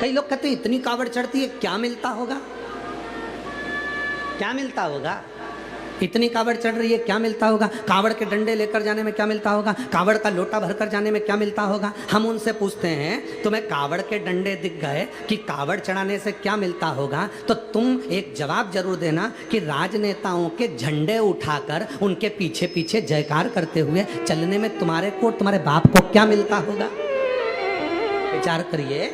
कई लोग कहते हैं इतनी कावड़ चढ़ती है, क्या मिलता होगा? क्या मिलता होगा? इतनी कावड़ चढ़ रही है, क्या मिलता होगा? कावड़ के डंडे लेकर जाने में क्या मिलता होगा? कावड़ का लोटा भरकर जाने में क्या मिलता होगा? हम उनसे पूछते हैं तुम्हें कावड़ के डंडे दिख गए कि कावड़ चढ़ाने से क्या मिलता होगा? तो तुम एक जवाब जरूर देना कि राजनेताओं के झंडे उठाकर उनके पीछे पीछे जयकार करते हुए चलने में तुम्हारे को, तुम्हारे बाप को क्या मिलता होगा? विचार करिए,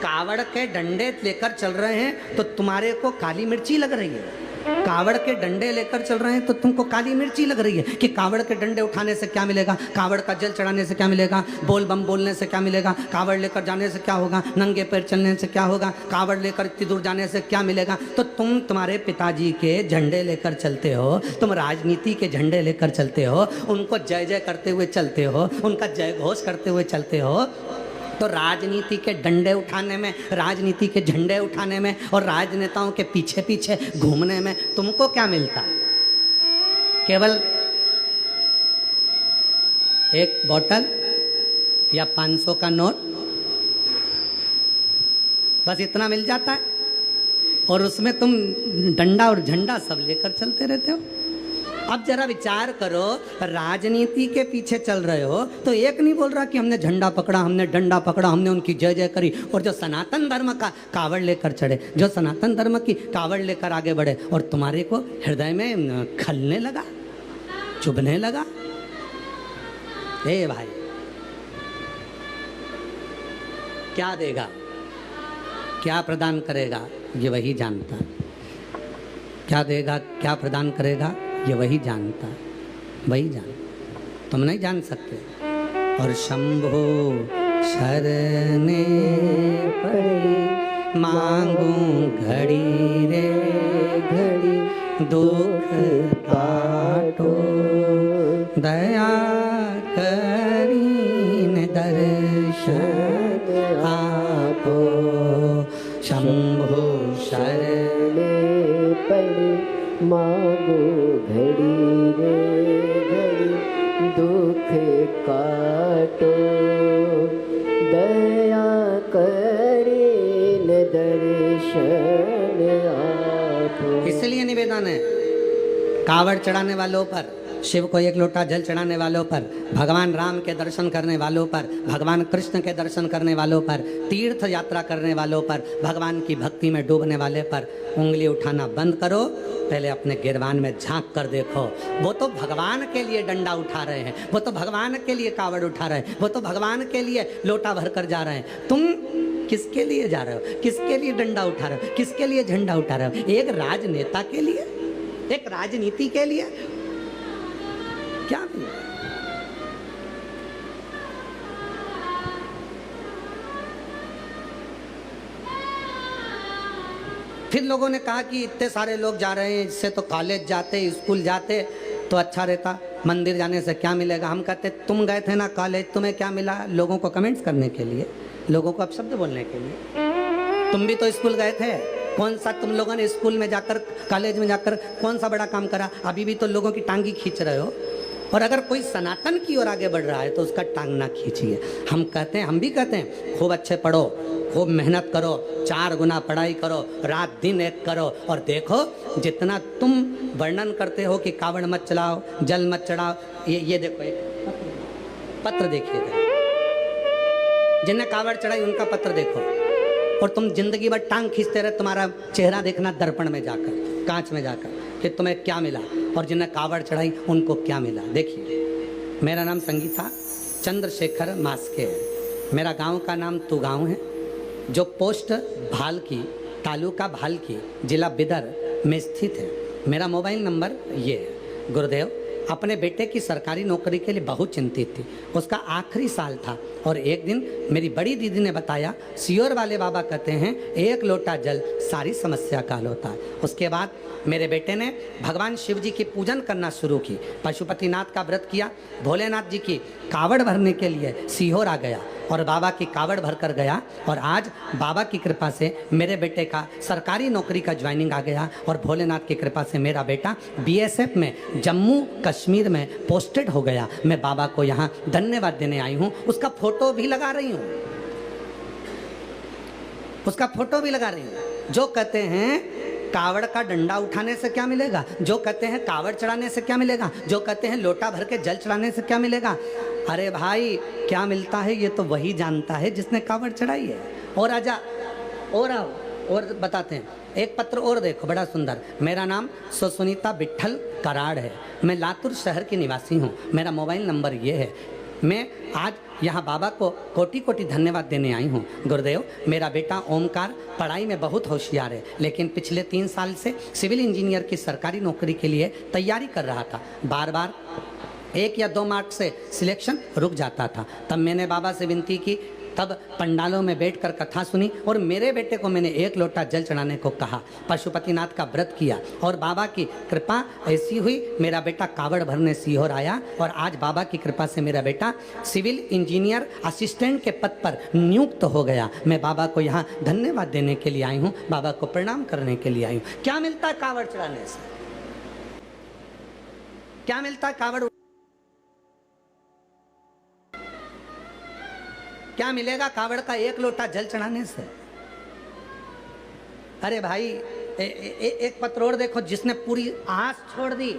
कावड़ के डंडे लेकर चल रहे हैं तो तुम्हारे को काली मिर्ची लग रही है। कावड़ के डंडे लेकर चल रहे हैं तो तुमको काली मिर्ची लग रही है कि कावड़ के डंडे उठाने से क्या मिलेगा, कावड़ का जल चढ़ाने से क्या मिलेगा, बोल बम बोलने से क्या मिलेगा, कावड़ लेकर जाने से क्या होगा, नंगे पैर चलने से क्या होगा, कावड़ लेकर इतनी दूर जाने से क्या मिलेगा। तो तुम तुम्हारे पिताजी के झंडे लेकर चलते हो, तुम राजनीति के झंडे लेकर चलते हो, उनको जय जय करते हुए चलते हो, उनका जय घोष करते हुए चलते हो। तो राजनीति के डंडे उठाने में, राजनीति के झंडे उठाने में और राजनेताओं के पीछे पीछे घूमने में तुमको क्या मिलता? केवल एक बोतल या 500 का नोट, बस इतना मिल जाता है और उसमें तुम डंडा और झंडा सब लेकर चलते रहते हो। अब जरा विचार करो, राजनीति के पीछे चल रहे हो तो एक नहीं बोल रहा कि हमने झंडा पकड़ा, हमने डंडा पकड़ा, हमने उनकी जय जय करी, और जो सनातन धर्म का कावड़ लेकर चढ़े, जो सनातन धर्म की कावड़ लेकर आगे बढ़े, और तुम्हारे को हृदय में खलने लगा, चुभने लगा। ए भाई, क्या देगा, क्या प्रदान करेगा, ये वही जानता। क्या देगा, क्या प्रदान करेगा, ये वही जानता, वही जान, तुम नहीं जान सकते। और शंभो शरणे पड़ी मांगू घड़ी रे घड़ी, दुख काटो दया करीन दर्शन आपो। शंभो शरणे पड़ी मांगो घड़ी रे घड़ी, दुख काटो दया करीन दर्शन आपो। इसलिए निवेदन है कावड़ चढ़ाने वालों पर, शिव को एक लोटा जल चढ़ाने वालों पर, भगवान राम के दर्शन करने वालों पर, भगवान कृष्ण के दर्शन करने वालों पर, तीर्थ यात्रा करने वालों पर, भगवान की भक्ति में डूबने वाले पर उंगली उठाना बंद करो। पहले अपने गिरवान में झांक कर देखो, वो तो भगवान के लिए डंडा उठा रहे हैं, वो तो भगवान के लिए कावड़ उठा रहे हैं, वो तो भगवान के लिए लोटा भर कर जा रहे हैं। तुम किसके लिए जा रहे हो, किसके लिए डंडा उठा रहे हो, किसके लिए झंडा उठा रहे हो? एक राजनेता के लिए, एक राजनीति के लिए? क्या मिला? फिर लोगों ने कहा कि इतने सारे लोग जा रहे हैं, इससे तो कॉलेज जाते, स्कूल जाते तो अच्छा रहता, मंदिर जाने से क्या मिलेगा? हम कहते तुम गए थे ना कॉलेज, तुम्हें क्या मिला? लोगों को कमेंट्स करने के लिए, लोगों को अपशब्द बोलने के लिए। तुम भी तो स्कूल गए थे, कौन सा तुम लोगों ने स्कूल में जाकर, कॉलेज में जाकर कौन सा बड़ा काम करा? अभी भी तो लोगों की टांगी खींच रहे हो। और अगर कोई सनातन की ओर आगे बढ़ रहा है तो उसका टांग ना खींचिए। हम कहते हैं, हम भी कहते हैं खूब अच्छे पढ़ो, खूब मेहनत करो, 4 गुना पढ़ाई करो, रात दिन एक करो, और देखो जितना तुम वर्णन करते हो कि कावड़ मत चलाओ, जल मत चढ़ाओ, ये देखो एक पत्र देखिएगा, जिन्हें कावड़ चढ़ाई उनका पत्र देखो, और तुम जिंदगी भर टांग खींचते रहे, तुम्हारा चेहरा देखना दर्पण में जाकर, कांच में जाकर कि तुम्हें क्या मिला, और जिन्हें कावड़ चढ़ाई उनको क्या मिला। देखिए, मेरा नाम संगीता चंद्रशेखर मास्के है, मेरा गांव का नाम तुगांव है, जो पोस्ट भालकी, तालुका भालकी, जिला बिदर में स्थित है। मेरा मोबाइल नंबर ये है। गुरुदेव अपने बेटे की सरकारी नौकरी के लिए बहुत चिंतित थी, उसका आखिरी साल था, और एक दिन मेरी बड़ी दीदी ने बताया, सियोर वाले बाबा कहते हैं 1 लोटा जल सारी समस्या का हल होता है। उसके बाद मेरे बेटे ने भगवान शिव जी की पूजन करना शुरू की, पशुपतिनाथ का व्रत किया, भोलेनाथ जी की कावड़ भरने के लिए सीहोर आ गया और बाबा की कावड़ भर कर गया, और आज बाबा की कृपा से मेरे बेटे का सरकारी नौकरी का ज्वाइनिंग आ गया, और भोलेनाथ की कृपा से मेरा बेटा बीएसएफ में जम्मू कश्मीर में पोस्टेड हो गया। मैं बाबा को यहाँ धन्यवाद देने आई हूँ, उसका फोटो भी लगा रही हूँ। उसका फोटो भी लगा रही हूँ। जो कहते हैं कावड़ का डंडा उठाने से क्या मिलेगा, जो कहते हैं कावड़ चढ़ाने से क्या मिलेगा, जो कहते हैं लोटा भर के जल चढ़ाने से क्या मिलेगा, अरे भाई क्या मिलता है ये तो वही जानता है जिसने कावड़ चढ़ाई है। और आजा और आओ और बताते हैं। एक पत्र और देखो, बड़ा सुंदर। मेरा नाम सुनीता विट्ठल कराड़ है, मैं लातूर शहर की निवासी हूँ, मेरा मोबाइल नंबर ये है। मैं आज यहाँ बाबा को कोटि कोटि धन्यवाद देने आई हूँ। गुरुदेव, मेरा बेटा ओमकार पढ़ाई में बहुत होशियार है, लेकिन पिछले 3 साल से सिविल इंजीनियर की सरकारी नौकरी के लिए तैयारी कर रहा था। बार बार 1 या 2 मार्क्स से सिलेक्शन रुक जाता था। तब मैंने बाबा से विनती की, तब पंडालों में बैठकर कथा सुनी और मेरे बेटे को मैंने 1 लोटा जल चढ़ाने को कहा। पशुपतिनाथ का व्रत किया और बाबा की कृपा ऐसी हुई, मेरा बेटा कावड़ भरने सीहोर आया और आज बाबा की कृपा से मेरा बेटा सिविल इंजीनियर असिस्टेंट के पद पर नियुक्त हो गया। मैं बाबा को यहाँ धन्यवाद देने के लिए आई हूँ, बाबा को प्रणाम करने के लिए आई हूँ। क्या मिलता है कावड़ चढ़ाने से? क्या मिलता है कावड़? क्या मिलेगा कावड़ का 1 लोटा जल चढ़ाने से? अरे भाई एक पत्र और देखो, जिसने पूरी आस छोड़ दी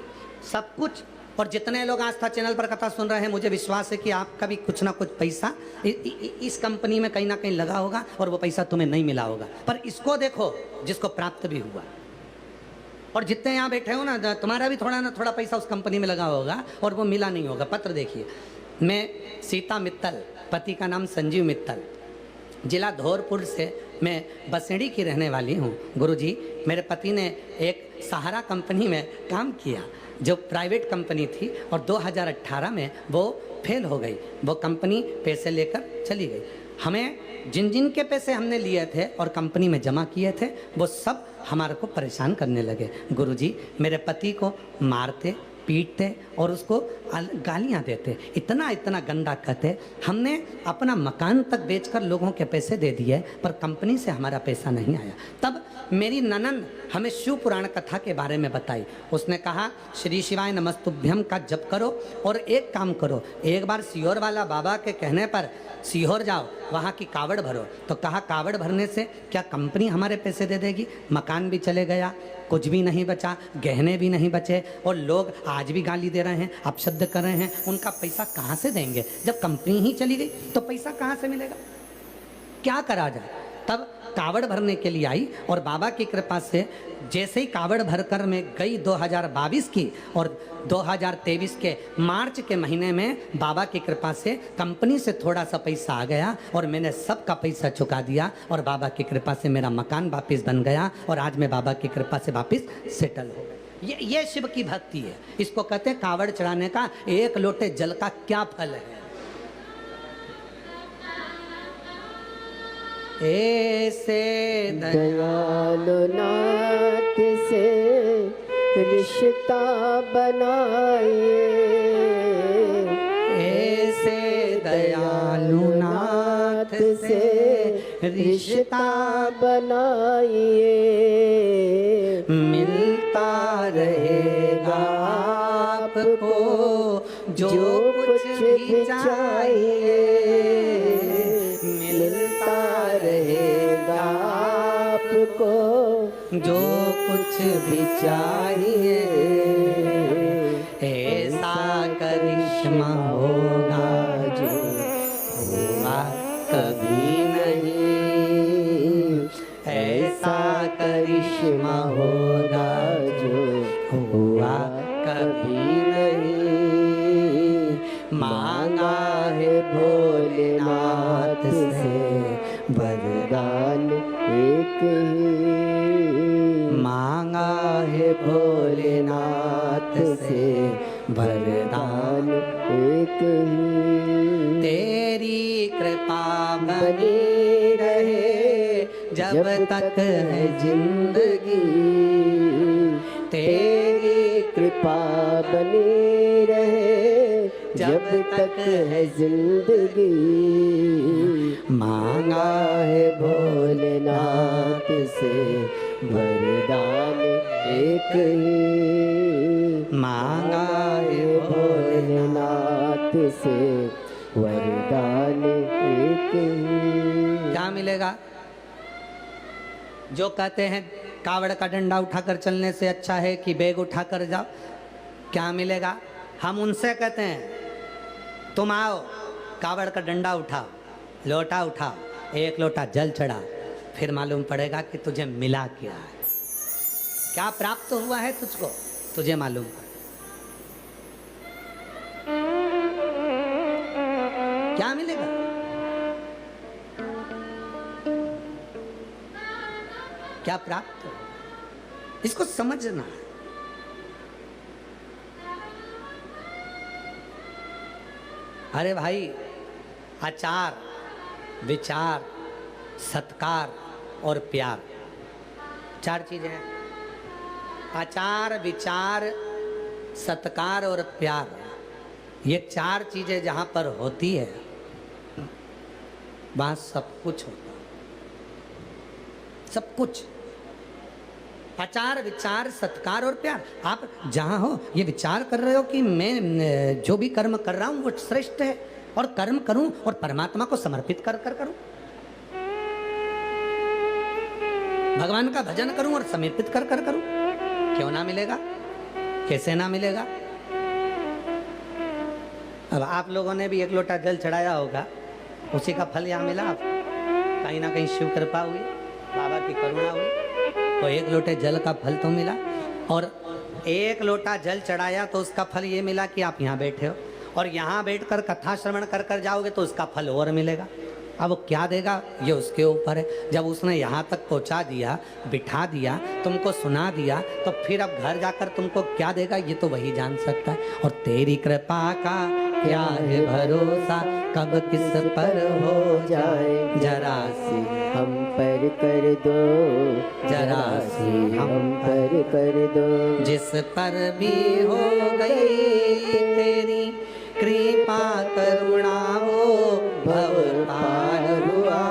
सब कुछ। और जितने लोग आस्था चैनल पर कथा सुन रहे हैं, मुझे विश्वास है कि आपका भी कुछ ना कुछ पैसा इस कंपनी में कहीं ना कहीं लगा होगा और वो पैसा तुम्हें नहीं मिला होगा। पर इसको देखो जिसको प्राप्त भी हुआ। और जितने यहाँ बैठे हो ना, तुम्हारा भी थोड़ा ना थोड़ा पैसा उस कंपनी में लगा होगा और वो मिला नहीं होगा। पत्र देखिए। मैं सीता मित्तल, पति का नाम संजीव मित्तल, जिला धौरपुर से मैं बसेड़ी की रहने वाली हूँ। गुरुजी, मेरे पति ने एक सहारा कंपनी में काम किया जो प्राइवेट कंपनी थी और 2018 में वो फेल हो गई। वो कंपनी पैसे लेकर चली गई। हमें जिन जिन के पैसे हमने लिए थे और कंपनी में जमा किए थे, वो सब हमारे को परेशान करने लगे। गुरुजी, मेरे पति को मारते, पीटते और उसको गालियां देते, इतना इतना गंदा कहते। हमने अपना मकान तक बेचकर लोगों के पैसे दे दिए, पर कंपनी से हमारा पैसा नहीं आया। तब मेरी ननन हमें शिव पुराण कथा के बारे में बताई। उसने कहा, श्री शिवाय नमस्तुभ्यम का जप करो और एक काम करो, एक बार सीहोर वाला बाबा के कहने पर सीहोर जाओ, वहाँ की कावड़ भरो। तो कहा, कावड़ भरने से क्या कंपनी हमारे पैसे दे देगी? मकान भी चले गया, कुछ भी नहीं बचा, गहने भी नहीं बचे और लोग आज भी गाली दे रहे हैं, अपशब्द कर रहे हैं। उनका पैसा कहाँ से देंगे? जब कंपनी ही चली गई तो पैसा कहाँ से मिलेगा? क्या करा जाए? तब कावड़ भरने के लिए आई और बाबा की कृपा से जैसे ही कावड़ भरकर मैं गई 2022 की और 2023 के मार्च के महीने में बाबा की कृपा से कंपनी से थोड़ा सा पैसा आ गया और मैंने सबका पैसा चुका दिया और बाबा की कृपा से मेरा मकान वापस बन गया और आज मैं बाबा की कृपा से वापस सेटल हो गया। ये शिव की भक्ति है। इसको कहते हैं कावड़ चढ़ाने का 1 लोटे जल का क्या फल है। ऐसे दयालु नाथ से रिश्ता बनाइए, ऐसे दयालु नाथ से रिश्ता बनाइए, मिलता रहेगा आपको जो कुछ भी चाहिए, मिलता रहेगा आपको जो कुछ भी चाहिए। ऐसा करिश्मा होगा जो हुआ कभी नहीं, ऐसा करिश्मा होगा जो हुआ कभी नहीं। मांगा है भोलेनाथ से वरदान एक ही, मांगा है भोलेनाथ से वरदान एक ही। तेरी कृपा बनी रहे जब तक है जिंदगी, तेरी कृपा बनी रहे जब तक है जिंदगी। मांगा है भोलेनाथ से वरदान एक ही, मांगा है भोलेनाथ से वरदान एक ही। क्या मिलेगा? जो कहते हैं कावड़ का डंडा उठाकर चलने से अच्छा है कि बैग उठाकर जाओ, क्या मिलेगा? हम उनसे कहते हैं तुम आओ, कावड़ का डंडा उठाओ, लोटा उठाओ, एक लोटा जल चढ़ा, फिर मालूम पड़ेगा कि तुझे मिला क्या है, क्या प्राप्त हुआ है तुझको, तुझे मालूम पड़े। क्या मिलेगा? क्या प्राप्त हो, इसको समझना है। अरे भाई, आचार, विचार, सत्कार और प्यार, चार चीजें हैं। आचार, विचार, सत्कार और प्यार, ये चार चीजें जहां पर होती है वहां सब कुछ होता है, सब कुछ। आचार, विचार, सत्कार और प्यार। आप जहां हो ये विचार कर रहे हो कि मैं जो भी कर्म कर रहा हूं वो श्रेष्ठ है, और कर्म करूं और परमात्मा को समर्पित कर कर करूं, भगवान का भजन करूं और समर्पित कर कर करूं, क्यों ना मिलेगा, कैसे ना मिलेगा? अब आप लोगों ने भी एक लोटा जल चढ़ाया होगा, उसी का फल यहाँ मिला। आप कहीं ना कहीं शिव कृपा हुई, बाबा की करुणा हुई, तो एक लोटे जल का फल तो मिला। और एक लोटा जल चढ़ाया तो उसका फल ये मिला कि आप यहाँ बैठे हो, और यहाँ बैठकर कथा श्रवण कर कर जाओगे तो उसका फल और मिलेगा। अब वो क्या देगा ये उसके ऊपर है। जब उसने यहाँ तक पहुँचा दिया, बिठा दिया, तुमको सुना दिया, तो फिर अब घर जाकर तुमको क्या देगा ये तो वही जान सकता है। और तेरी कृपा का क्या है भरोसा, कब किस पर हो जाए, जरा सी हम पर कर दो, जरा सी हम पर कर दो। जिस पर भी हो गई तेरी कृपा करुणा, वो भव पार हुआ,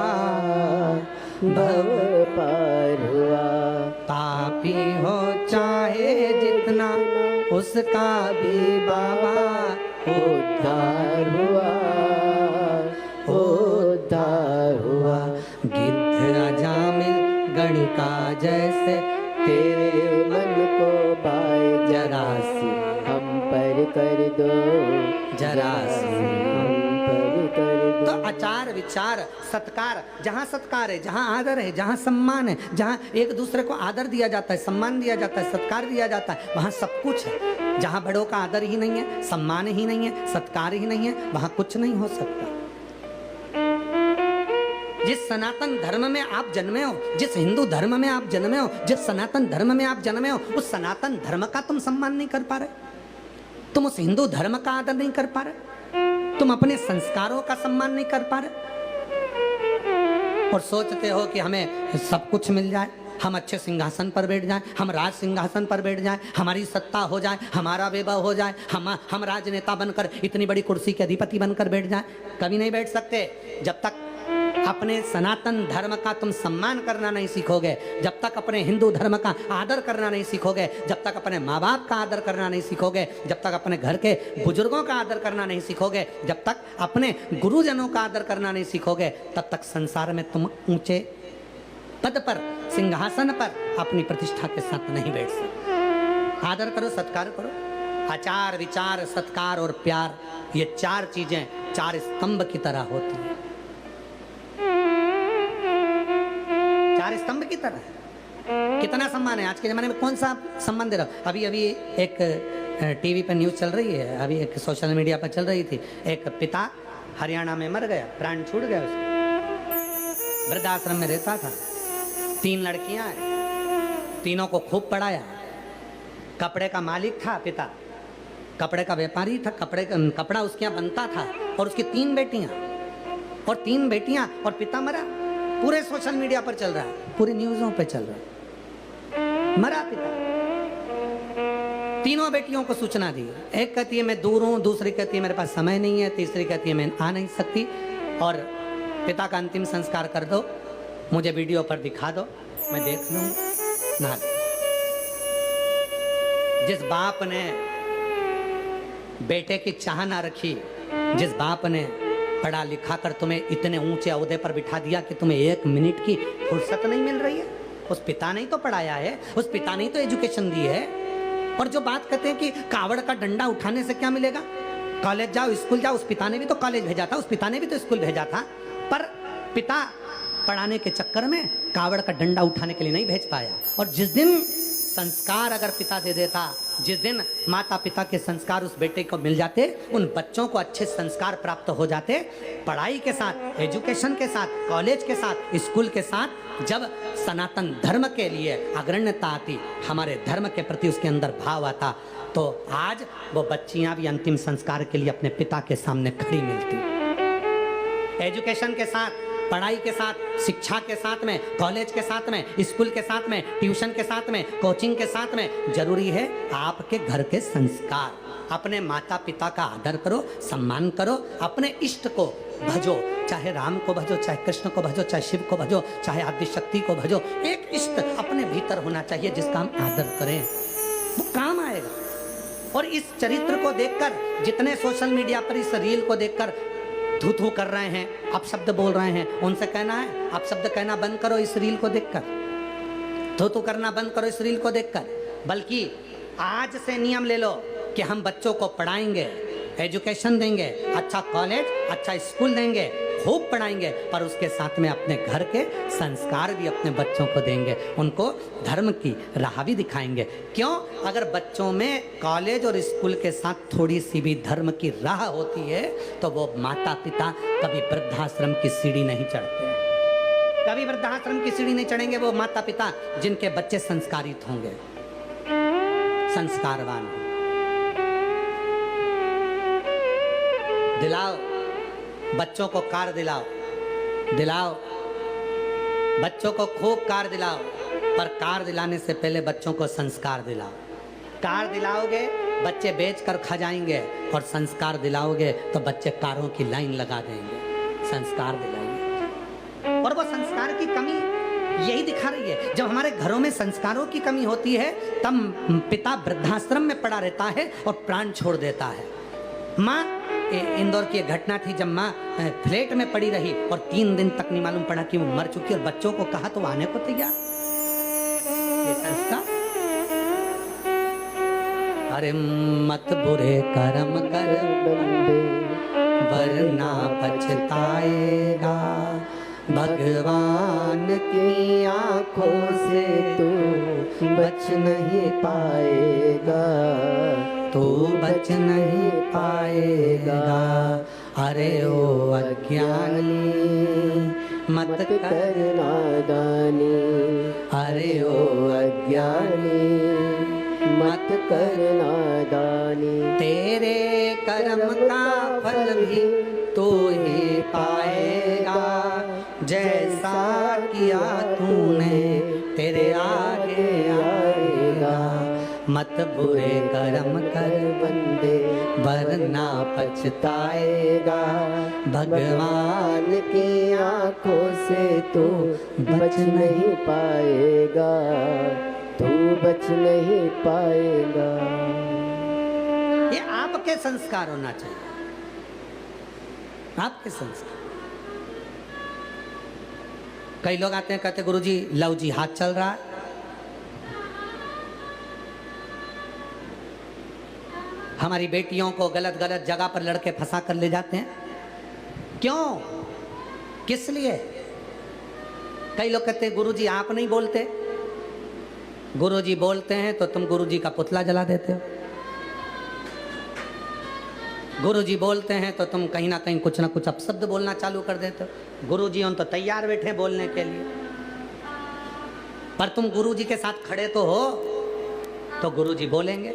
भव पार हुआ। पापी हो चाहे जितना, उसका भी बाबा उद्धार हुआ, उद्धार हुआ। गिद्ध अजामिल गणिका जैसे तेरे मन को भाए, जरा सी हम पर कर दो, जरा सी हम पर कर दो। तो आचार, विचार, सत्कार, जहाँ सत्कार है, जहाँ आदर है, जहाँ सम्मान है, जहाँ एक दूसरे को आदर दिया जाता है, सम्मान दिया जाता है, सत्कार दिया जाता है, वहाँ सब कुछ है। जहाँ बड़ों का आदर ही नहीं है, सम्मान ही नहीं है, सत्कार ही नहीं है, वहाँ कुछ नहीं हो सकता। जिस सनातन धर्म में आप जन्मे हो, जिस हिंदू धर्म में आप जन्मे हो, जिस सनातन धर्म में आप जन्मे हो, उस सनातन धर्म का तुम सम्मान नहीं कर पा रहे, तुम उस हिंदू धर्म का आदर नहीं कर पा रहे, तुम अपने संस्कारों का सम्मान नहीं कर पा रहे, और सोचते हो कि हमें सब कुछ मिल जाए, हम अच्छे सिंहासन पर बैठ जाएं, हम राज सिंहासन पर बैठ जाएं, हमारी सत्ता हो जाए, हमारा वैभव हो जाए, हम राजनेता बनकर इतनी बड़ी कुर्सी के अधिपति बनकर बैठ जाएं। कभी नहीं बैठ सकते जब तक अपने सनातन धर्म का तुम सम्मान करना नहीं सीखोगे, जब तक अपने हिंदू धर्म का आदर करना नहीं सीखोगे, जब तक अपने माँ बाप का आदर करना नहीं सीखोगे, जब तक अपने घर के बुजुर्गों का आदर करना नहीं सीखोगे, जब तक अपने गुरुजनों का आदर करना नहीं सीखोगे, तब तक संसार में तुम ऊंचे पद पर, सिंहासन पर अपनी प्रतिष्ठा के साथ नहीं बैठ सकते। आदर करो, सत्कार करो। आचार, विचार, सत्कार और प्यार, ये चार चीजें चार स्तंभ की तरह होती हैं, चार स्तंभ की तरह। कितना सम्मान है आज के जमाने में, कौन सा सम्मान दे रहा हो? अभी अभी एक टीवी पर न्यूज चल रही है, अभी एक सोशल मीडिया पर चल रही थी, एक पिता हरियाणा में मर गया, प्राण छूट गया उसका, वृद्धाश्रम में रहता था, 3 लड़कियां हैं, तीनों को खूब पढ़ाया, कपड़े का मालिक था पिता, कपड़े का व्यापारी था, कपड़ा उसके यहाँ बनता था, और उसकी 3 बेटियां और पिता मरा। पूरे सोशल मीडिया पर चल रहा है, पूरी न्यूज़ों पे चल रहा है, मरा पिता। तीनों बेटियों को सूचना दी, एक कहती है मैं दूर हूँ, दूसरी कहती है मेरे पास समय नहीं है, तीसरी कहती है मैं आ नहीं सकती, और पिता का अंतिम संस्कार कर दो, मुझे वीडियो पर दिखा दो, मैं देख लूँ ना। जिस बाप ने बेटे की चाह ना रखी, जिस बाप ने पढ़ा लिखा कर तुम्हें इतने ऊंचे ओहदे पर बिठा दिया कि तुम्हें 1 मिनट की फुर्सत नहीं मिल रही है, उस पिता ने ही तो पढ़ाया है, उस पिता ने ही तो एजुकेशन दी है। और जो बात कहते हैं कि कावड़ का डंडा उठाने से क्या मिलेगा, कॉलेज जाओ स्कूल जाओ, उस पिता ने भी तो कॉलेज भेजा था, उस पिता ने भी तो स्कूल भेजा था, पर पिता पढ़ाने के चक्कर में कावड़ का डंडा उठाने के लिए नहीं भेज पाया। और जिस दिन संस्कार अगर पिता दे देता, जिस दिन माता पिता के संस्कार उस बेटे को मिल जाते, उन बच्चों को अच्छे संस्कार प्राप्त हो जाते, पढ़ाई के साथ, एजुकेशन के साथ, कॉलेज के साथ, स्कूल के साथ, जब सनातन धर्म के लिए अग्रण्यता आती, हमारे धर्म के प्रति उसके अंदर भाव आता, तो आज वो बच्चियां भी अंतिम संस्कार के लिए अपने पिता के सामने खड़ी मिलती। एजुकेशन के साथ, पढ़ाई के साथ, शिक्षा के साथ में, कॉलेज के साथ में, स्कूल के साथ में, ट्यूशन के साथ में, कोचिंग के साथ में जरूरी है आपके घर के संस्कार। अपने माता पिता का आदर करो, सम्मान करो, अपने इष्ट को भजो, चाहे राम को भजो, चाहे कृष्ण को भजो, चाहे शिव को भजो, चाहे आदिशक्ति को भजो। एक इष्ट अपने भीतर होना चाहिए जिसका हम आदर करें, वो काम आएगा। और इस चरित्र को देखकर जितने सोशल मीडिया पर इस रील को देखकर थू थू कर रहे हैं, अपशब्द बोल रहे हैं, उनसे कहना है अपशब्द कहना बंद करो इस रील को देखकर, थू थू करना बंद करो इस रील को देखकर। बल्कि आज से नियम ले लो कि हम बच्चों को पढ़ाएंगे, एजुकेशन देंगे, अच्छा कॉलेज, अच्छा स्कूल देंगे, खूब पढ़ाएंगे, पर उसके साथ में अपने घर के संस्कार भी अपने बच्चों को देंगे, उनको धर्म की राह भी दिखाएंगे। क्यों? अगर बच्चों में कॉलेज और स्कूल के साथ थोड़ी सी भी धर्म की राह होती है तो वो माता पिता कभी वृद्धाश्रम की सीढ़ी नहीं चढ़ते, कभी वृद्धाश्रम की सीढ़ी नहीं चढ़ेंगे वो माता पिता जिनके बच्चे संस्कारित होंगे, संस्कारवान। दिलाओ बच्चों को कार दिलाओ, दिलाओ बच्चों को खूब कार दिलाओ, पर कार दिलाने से पहले बच्चों को संस्कार दिलाओ। कार दिलाओगे बच्चे बेच कर खा जाएंगे, और संस्कार दिलाओगे तो बच्चे कारों की लाइन लगा देंगे। संस्कार दिलाइए। और वो संस्कार की कमी यही दिखा रही है, जब हमारे घरों में संस्कारों की कमी होती है तब पिता वृद्धाश्रम में पड़ा रहता है और प्राण छोड़ देता है। माँ, इंदौर की एक घटना थी, जब माँ फ्लैट में पड़ी रही और 3 दिन तक नहीं मालूम पड़ा कि वो मर चुकी, और बच्चों को कहा तो आने को तैयार। ये संस्कार। अरे मत बुरे कर्म कर बंदे, वरना पछताएगा, भगवान की आंखों से तू बच नहीं पाएगा, तू बच नहीं पाएगा। अरे ओ अज्ञानी मत कर नादानी, अरे ओ अज्ञानी मत कर नादानी। तेरे कर्म का फल भी तू ही पाएगा, जैसा किया तूने तेरे आगे आएगा। मत बुरे कर्म कर बंदे, वरना पछताएगा, भगवान की आंखों से तू बच नहीं पाएगा, तू बच नहीं पाएगा। ये आपके संस्कार होना चाहिए, आपके संस्कार। कई लोग आते हैं कहते गुरुजी लव जिहाद चल रहा है, हमारी बेटियों को गलत गलत जगह पर लड़के फंसा कर ले जाते हैं। क्यों? किस लिए? कई लोग कहते हैं गुरुजी आप नहीं बोलते, गुरुजी बोलते हैं तो तुम गुरुजी का पुतला जला देते हो, गुरुजी बोलते हैं तो तुम कहीं ना कहीं कुछ ना कुछ अपशब्द बोलना चालू कर देते हो। गुरुजी उन तो तैयार बैठे बोलने के लिए, पर तुम गुरुजी के साथ खड़े तो हो, तो गुरुजी बोलेंगे।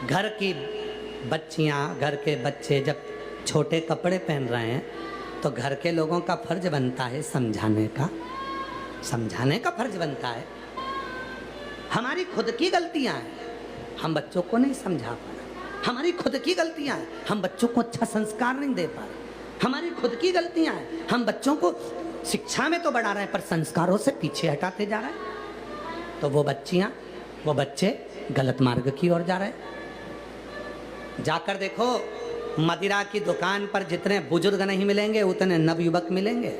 घर की बच्चियां, घर के बच्चे जब छोटे कपड़े पहन रहे हैं तो घर के लोगों का फर्ज बनता है समझाने का, समझाने का फर्ज बनता है। हमारी खुद की गलतियां हैं, हम बच्चों को नहीं समझा पा रहे, हमारी खुद की गलतियां हैं, हम बच्चों को अच्छा संस्कार नहीं दे पा रहे, हमारी खुद की गलतियां हैं, हम बच्चों को शिक्षा में तो बढ़ा रहे हैं पर संस्कारों से पीछे हटाते जा रहे हैं, तो वो बच्चियां, वो बच्चे गलत मार्ग की ओर जा रहे हैं। जाकर देखो मदिरा की दुकान पर जितने बुजुर्ग नहीं मिलेंगे उतने नवयुवक मिलेंगे।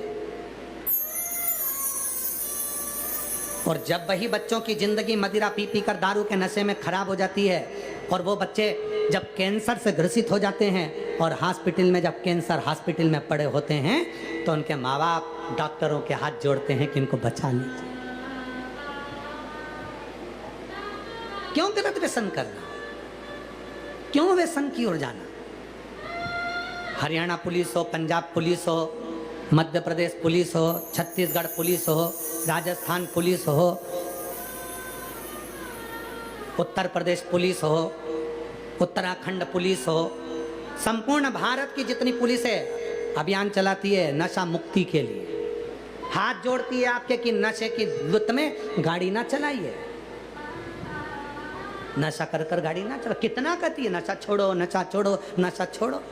और जब वही बच्चों की जिंदगी मदिरा पी पी कर दारू के नशे में खराब हो जाती है और वो बच्चे जब कैंसर से ग्रसित हो जाते हैं और हॉस्पिटल में जब कैंसर हॉस्पिटल में पड़े होते हैं तो उनके माँ बाप डॉक्टरों के हाथ जोड़ते हैं कि इनको बचा लीजिए। क्यों गलत व्यसन करना, क्यों व्यसन की ओर जाना? हरियाणा पुलिस हो, पंजाब पुलिस हो, मध्य प्रदेश पुलिस हो, छत्तीसगढ़ पुलिस हो, राजस्थान पुलिस हो, उत्तर प्रदेश पुलिस हो, उत्तराखंड पुलिस हो, संपूर्ण भारत की जितनी पुलिस है अभियान चलाती है नशा मुक्ति के लिए। हाथ जोड़ती है आपके कि नशे की लुत में गाड़ी ना चलाइए, नशा कर कर गाड़ी ना चला। कितना कहती है नशा छोड़ो, नशा छोड़ो, नशा छोड़ो,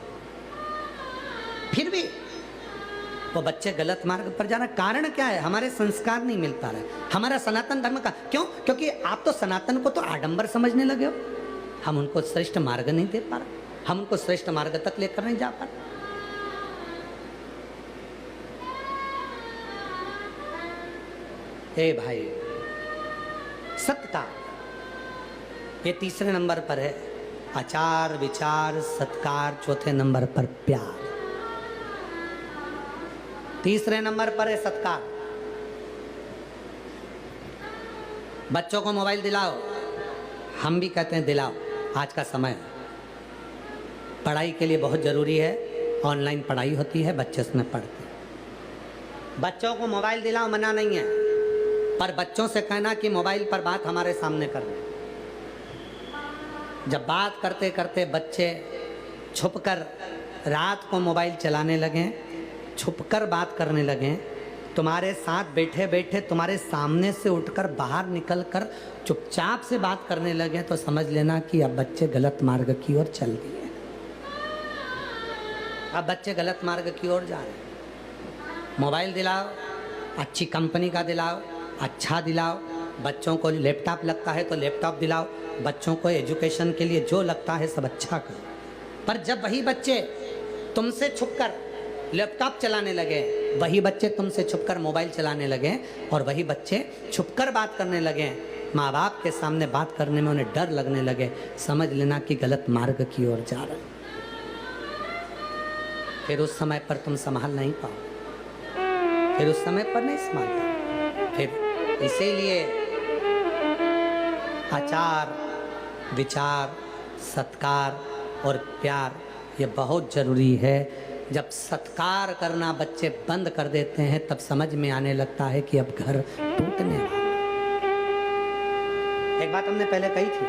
फिर भी वो बच्चे गलत मार्ग पर जा रहे। कारण क्या है? हमारे संस्कार नहीं मिल पा रहे, हमारा सनातन धर्म का। क्यों? क्योंकि आप तो सनातन को तो आडंबर समझने लगे हो। हम उनको श्रेष्ठ मार्ग नहीं दे पा रहे, हम उनको श्रेष्ठ मार्ग तक लेकर नहीं जा पा रहे। हे भाई, सत्कार ये तीसरे नंबर पर है, आचार विचार सत्कार चौथे नंबर पर प्यार, तीसरे नंबर पर है सत्कार। बच्चों को मोबाइल दिलाओ, हम भी कहते हैं दिलाओ। आज का समय पढ़ाई के लिए बहुत ज़रूरी है, ऑनलाइन पढ़ाई होती है, बच्चे उसमें पढ़ते हैं। बच्चों को मोबाइल दिलाओ, मना नहीं है, पर बच्चों से कहना कि मोबाइल पर बात हमारे सामने कर लें। जब बात करते करते बच्चे छुपकर रात को मोबाइल चलाने लगें, छुपकर बात करने लगें, तुम्हारे साथ बैठे बैठे तुम्हारे सामने से उठकर बाहर निकलकर चुपचाप से बात करने लगे, तो समझ लेना कि अब बच्चे गलत मार्ग की ओर चल दिए। अब बच्चे गलत मार्ग की ओर जा रहे हैं। मोबाइल दिलाओ, अच्छी कंपनी का दिलाओ, अच्छा दिलाओ। बच्चों को लैपटॉप लगता है तो लैपटॉप दिलाओ, बच्चों को एजुकेशन के लिए जो लगता है सब अच्छा करो। पर जब वही बच्चे तुमसे छुपकर लैपटॉप चलाने लगे, वही बच्चे तुमसे छुपकर मोबाइल चलाने लगे, और वही बच्चे छुपकर बात करने लगे, माँ बाप के सामने बात करने में उन्हें डर लगने लगे, समझ लेना कि गलत मार्ग की ओर जा रहे। फिर उस समय पर तुम संभाल नहीं पाओ, फिर उस समय पर नहीं संभाल पाओ। फिर इसीलिए आचार विचार सत्कार और प्यार ये बहुत ज़रूरी है। जब सत्कार करना बच्चे बंद कर देते हैं तब समझ में आने लगता है कि अब घर टूटने वाला। एक बात हमने पहले कही थी,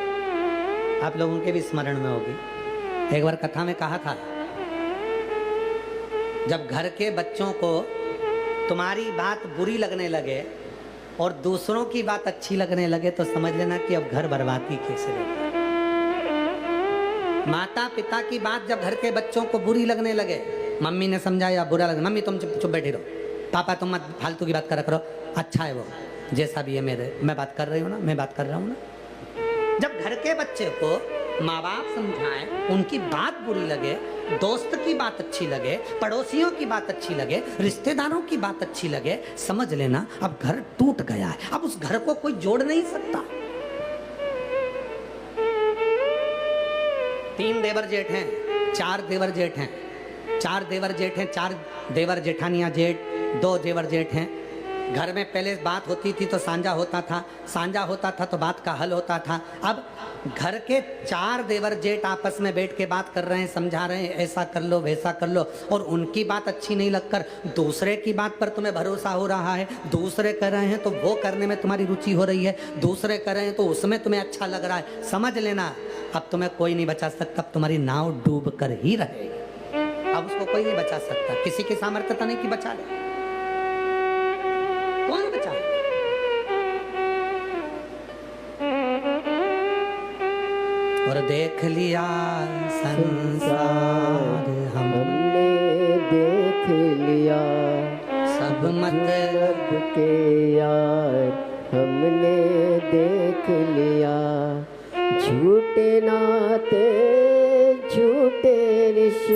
आप लोगों के भी स्मरण में होगी। एक बार कथा में कहा था, जब घर के बच्चों को तुम्हारी बात बुरी लगने लगे और दूसरों की बात अच्छी लगने लगे तो समझ लेना कि अब घर बर्बादी कैसे होगा। माता पिता की बात जब घर के बच्चों को बुरी लगने लगे, मम्मी ने समझाया बुरा लगे, मम्मी तुम चुप बैठी रहो, पापा तुम मत फालतू की बात कर करो, अच्छा है वो जैसा भी है, मैं बात कर रही हूँ ना, मैं बात कर रहा हूँ ना। जब घर के बच्चे को माँ बाप समझाएं, उनकी बात बुरी लगे, दोस्त की बात अच्छी लगे, पड़ोसियों की बात अच्छी लगे, रिश्तेदारों की बात अच्छी लगे, समझ लेना अब घर टूट गया है। अब उस घर को कोई जोड़ नहीं सकता। 3 देवर जेठ हैं, 4 देवर जेठ हैं, 4 देवर जेठ हैं, 4 देवर जेठानियां जेठ, 2 देवर जेठ हैं। घर में पहले बात होती थी तो सांझा होता था, सांझा होता था तो बात का हल होता था। अब घर के 4 देवर जेठ आपस में बैठ के बात कर रहे हैं, समझा रहे हैं, ऐसा कर लो वैसा कर लो, और उनकी बात अच्छी नहीं लगकर दूसरे की बात पर तुम्हें भरोसा हो रहा है। दूसरे कर रहे हैं तो वो करने में तुम्हारी रुचि हो रही है, दूसरे कर रहे हैं तो उसमें तुम्हें अच्छा लग रहा है। समझ लेना अब तुम्हें कोई नहीं बचा सकता, अब तुम्हारी नाव डूब कर ही रहेगी। अब उसको कोई नहीं बचा सकता, किसी की सामर्थ्यता नहीं कि बचा ले, कौन बचा? और देख लिया संसार हमने देख लिया, सब मतलब के यार हमने देख लिया। झूठे नाते झूठे रिश्ते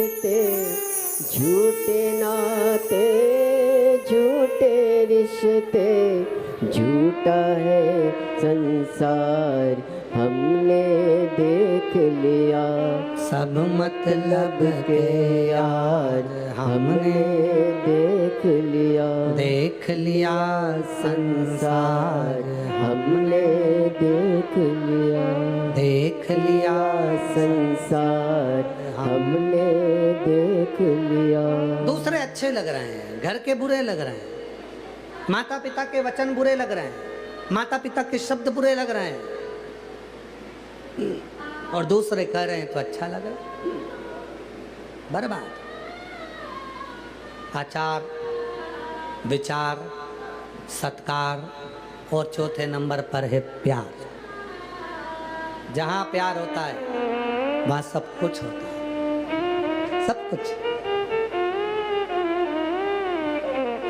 झूठे नाते झूठे रिश्ते झूठा है संसार हमने देख लिया। सब मतलब के यार हमने देख लिया। देख लिया संसार हमने देख लिया। देख लिया संसार हमने देख लिया। दूसरे अच्छे लग रहे हैं, घर के बुरे लग रहे हैं, माता पिता के वचन बुरे लग रहे हैं, माता पिता के शब्द बुरे लग रहे हैं, और दूसरे कह रहे हैं तो अच्छा लग रहा है। बर्बाद। आचार विचार सत्कार और चौथे नंबर पर है प्यार। जहां प्यार होता है वहां सब कुछ होता है, सब कुछ।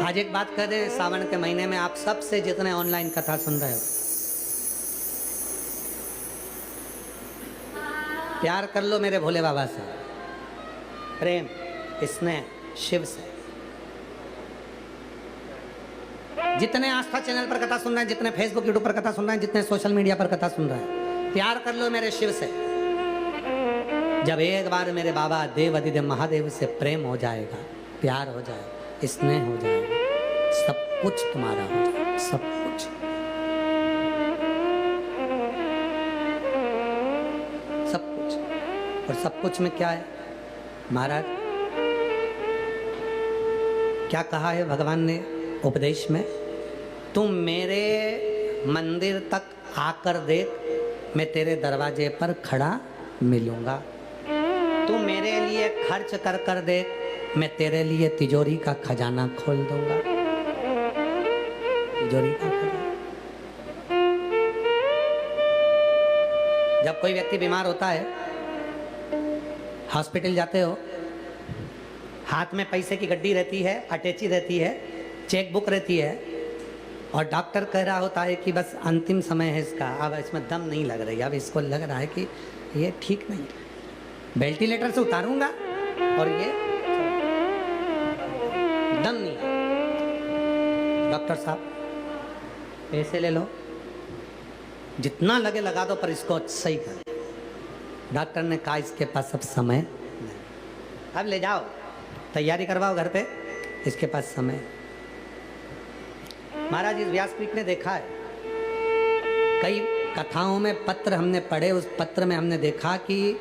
आज एक बात कर रहे, सावन के महीने में आप सबसे जितने ऑनलाइन कथा सुन रहे हो, प्यार कर लो मेरे भोले बाबा से, प्रेम स्नेह शिव से। जितने आस्था चैनल पर कथा सुन रहे हैं, जितने फेसबुक यूट्यूब पर कथा सुन रहे हैं, जितने सोशल मीडिया पर कथा सुन रहे हैं, प्यार कर लो मेरे शिव से। जब एक बार मेरे बाबा देव अधिदेव महादेव से प्रेम हो जाएगा, प्यार हो जाएगा, स्नेह हो जाएगा, सब कुछ तुम्हारा हो जाएगा, सब कुछ। सब कुछ। और सब कुछ में क्या है महाराज, क्या कहा है भगवान ने उपदेश में? तुम मेरे मंदिर तक आकर देख, मैं तेरे दरवाजे पर खड़ा मिलूंगा। तू मेरे लिए खर्च कर कर देख, मैं तेरे लिए तिजोरी का खजाना खोल दूंगा। तिजोरी का खजाना। जब कोई व्यक्ति बीमार होता है, हॉस्पिटल जाते हो, हाथ में पैसे की गड्डी रहती है, अटैची रहती है, चेक बुक रहती है, और डॉक्टर कह रहा होता है कि बस अंतिम समय है इसका, अब इसमें दम नहीं लग रही, अब इसको लग रहा है कि ये ठीक नहीं, वेंटिलेटर से उतारूंगा और ये दम नहीं। डॉक्टर साहब पैसे ले लो, जितना लगे लगा दो, पर इसको सही कर। डॉक्टर ने कहा इसके पास अब समय नहीं, अब ले जाओ तैयारी करवाओ घर पे, इसके पास समय। महाराज इस व्यासपीठ ने देखा है, कई कथाओं में पत्र हमने पढ़े, उस पत्र में हमने देखा कि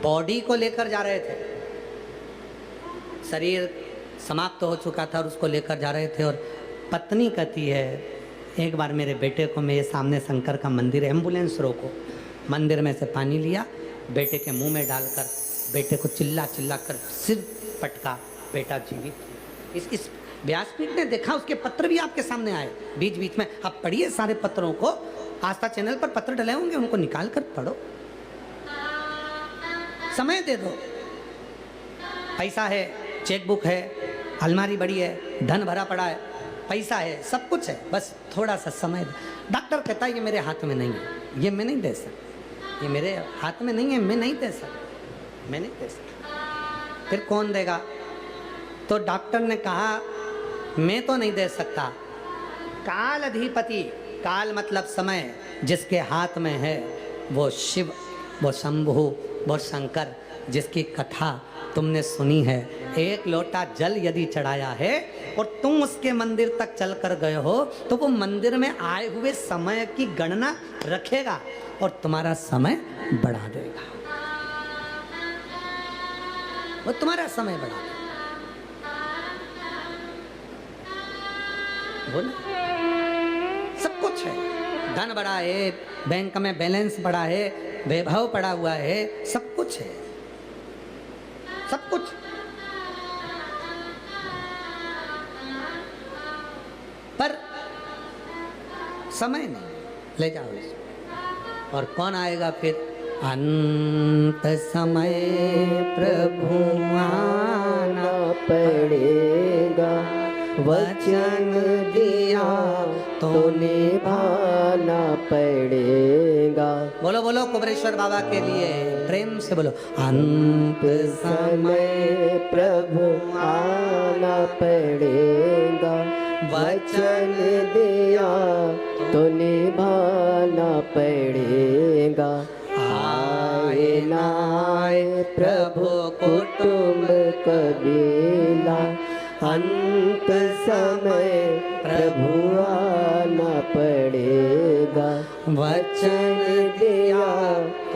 बॉडी को लेकर जा रहे थे, शरीर समाप्त हो चुका था और उसको लेकर जा रहे थे, और पत्नी कहती है एक बार मेरे बेटे को, मेरे सामने शंकर का मंदिर है, एम्बुलेंस रोको, मंदिर में से पानी लिया, बेटे के मुंह में डालकर बेटे को चिल्ला चिल्ला कर सिर पटका, बेटा जीवित। इस व्यासपीठ ने देखा, उसके पत्र भी आपके सामने आए बीच बीच में। आप पढ़िए सारे पत्रों को, आस्था चैनल पर पत्र डले होंगे, उनको निकाल कर पढ़ो, समय दे दो। पैसा है, चेकबुक है, अलमारी बड़ी है, धन भरा पड़ा है, पैसा है, सब कुछ है, बस थोड़ा सा समय दो। डॉक्टर कहता है ये मेरे हाथ में नहीं है, ये मैं नहीं दे सकता, ये मेरे हाथ में नहीं है, मैं नहीं दे सकता, मैं नहीं दे सकता। फिर कौन देगा? तो डॉक्टर ने कहा मैं तो नहीं दे सकता, काल अधिपति, काल मतलब समय, जिसके हाथ में है वो शिव, वो शंभु, वो शंकर, जिसकी कथा तुमने सुनी है। एक लोटा जल यदि चढ़ाया है और तुम उसके मंदिर तक चल कर गए हो, तो वो मंदिर में आए हुए समय की गणना रखेगा और तुम्हारा समय बढ़ा देगा, वो तुम्हारा समय बढ़ा देगा। बोल, सब कुछ है, धन बड़ा है, बैंक में बैलेंस बड़ा है, वैभव पड़ा हुआ है, सब कुछ है, सब कुछ। पर समय नहीं, ले जाओ इसको। और कौन आएगा फिर? अंत समय प्रभु आना पड़ेगा, वचन दिया तो निभाना पड़ेगा। बोलो बोलो कुबरेश्वर बाबा के लिए प्रेम से बोलो। अंत समय प्रभु आना पड़ेगा, वचन दिया तो निभाना पड़ेगा। आए ना आए प्रभु कुटुंब कबीला, अंत समय प्रभु आना पड़ेगा, वचन दिया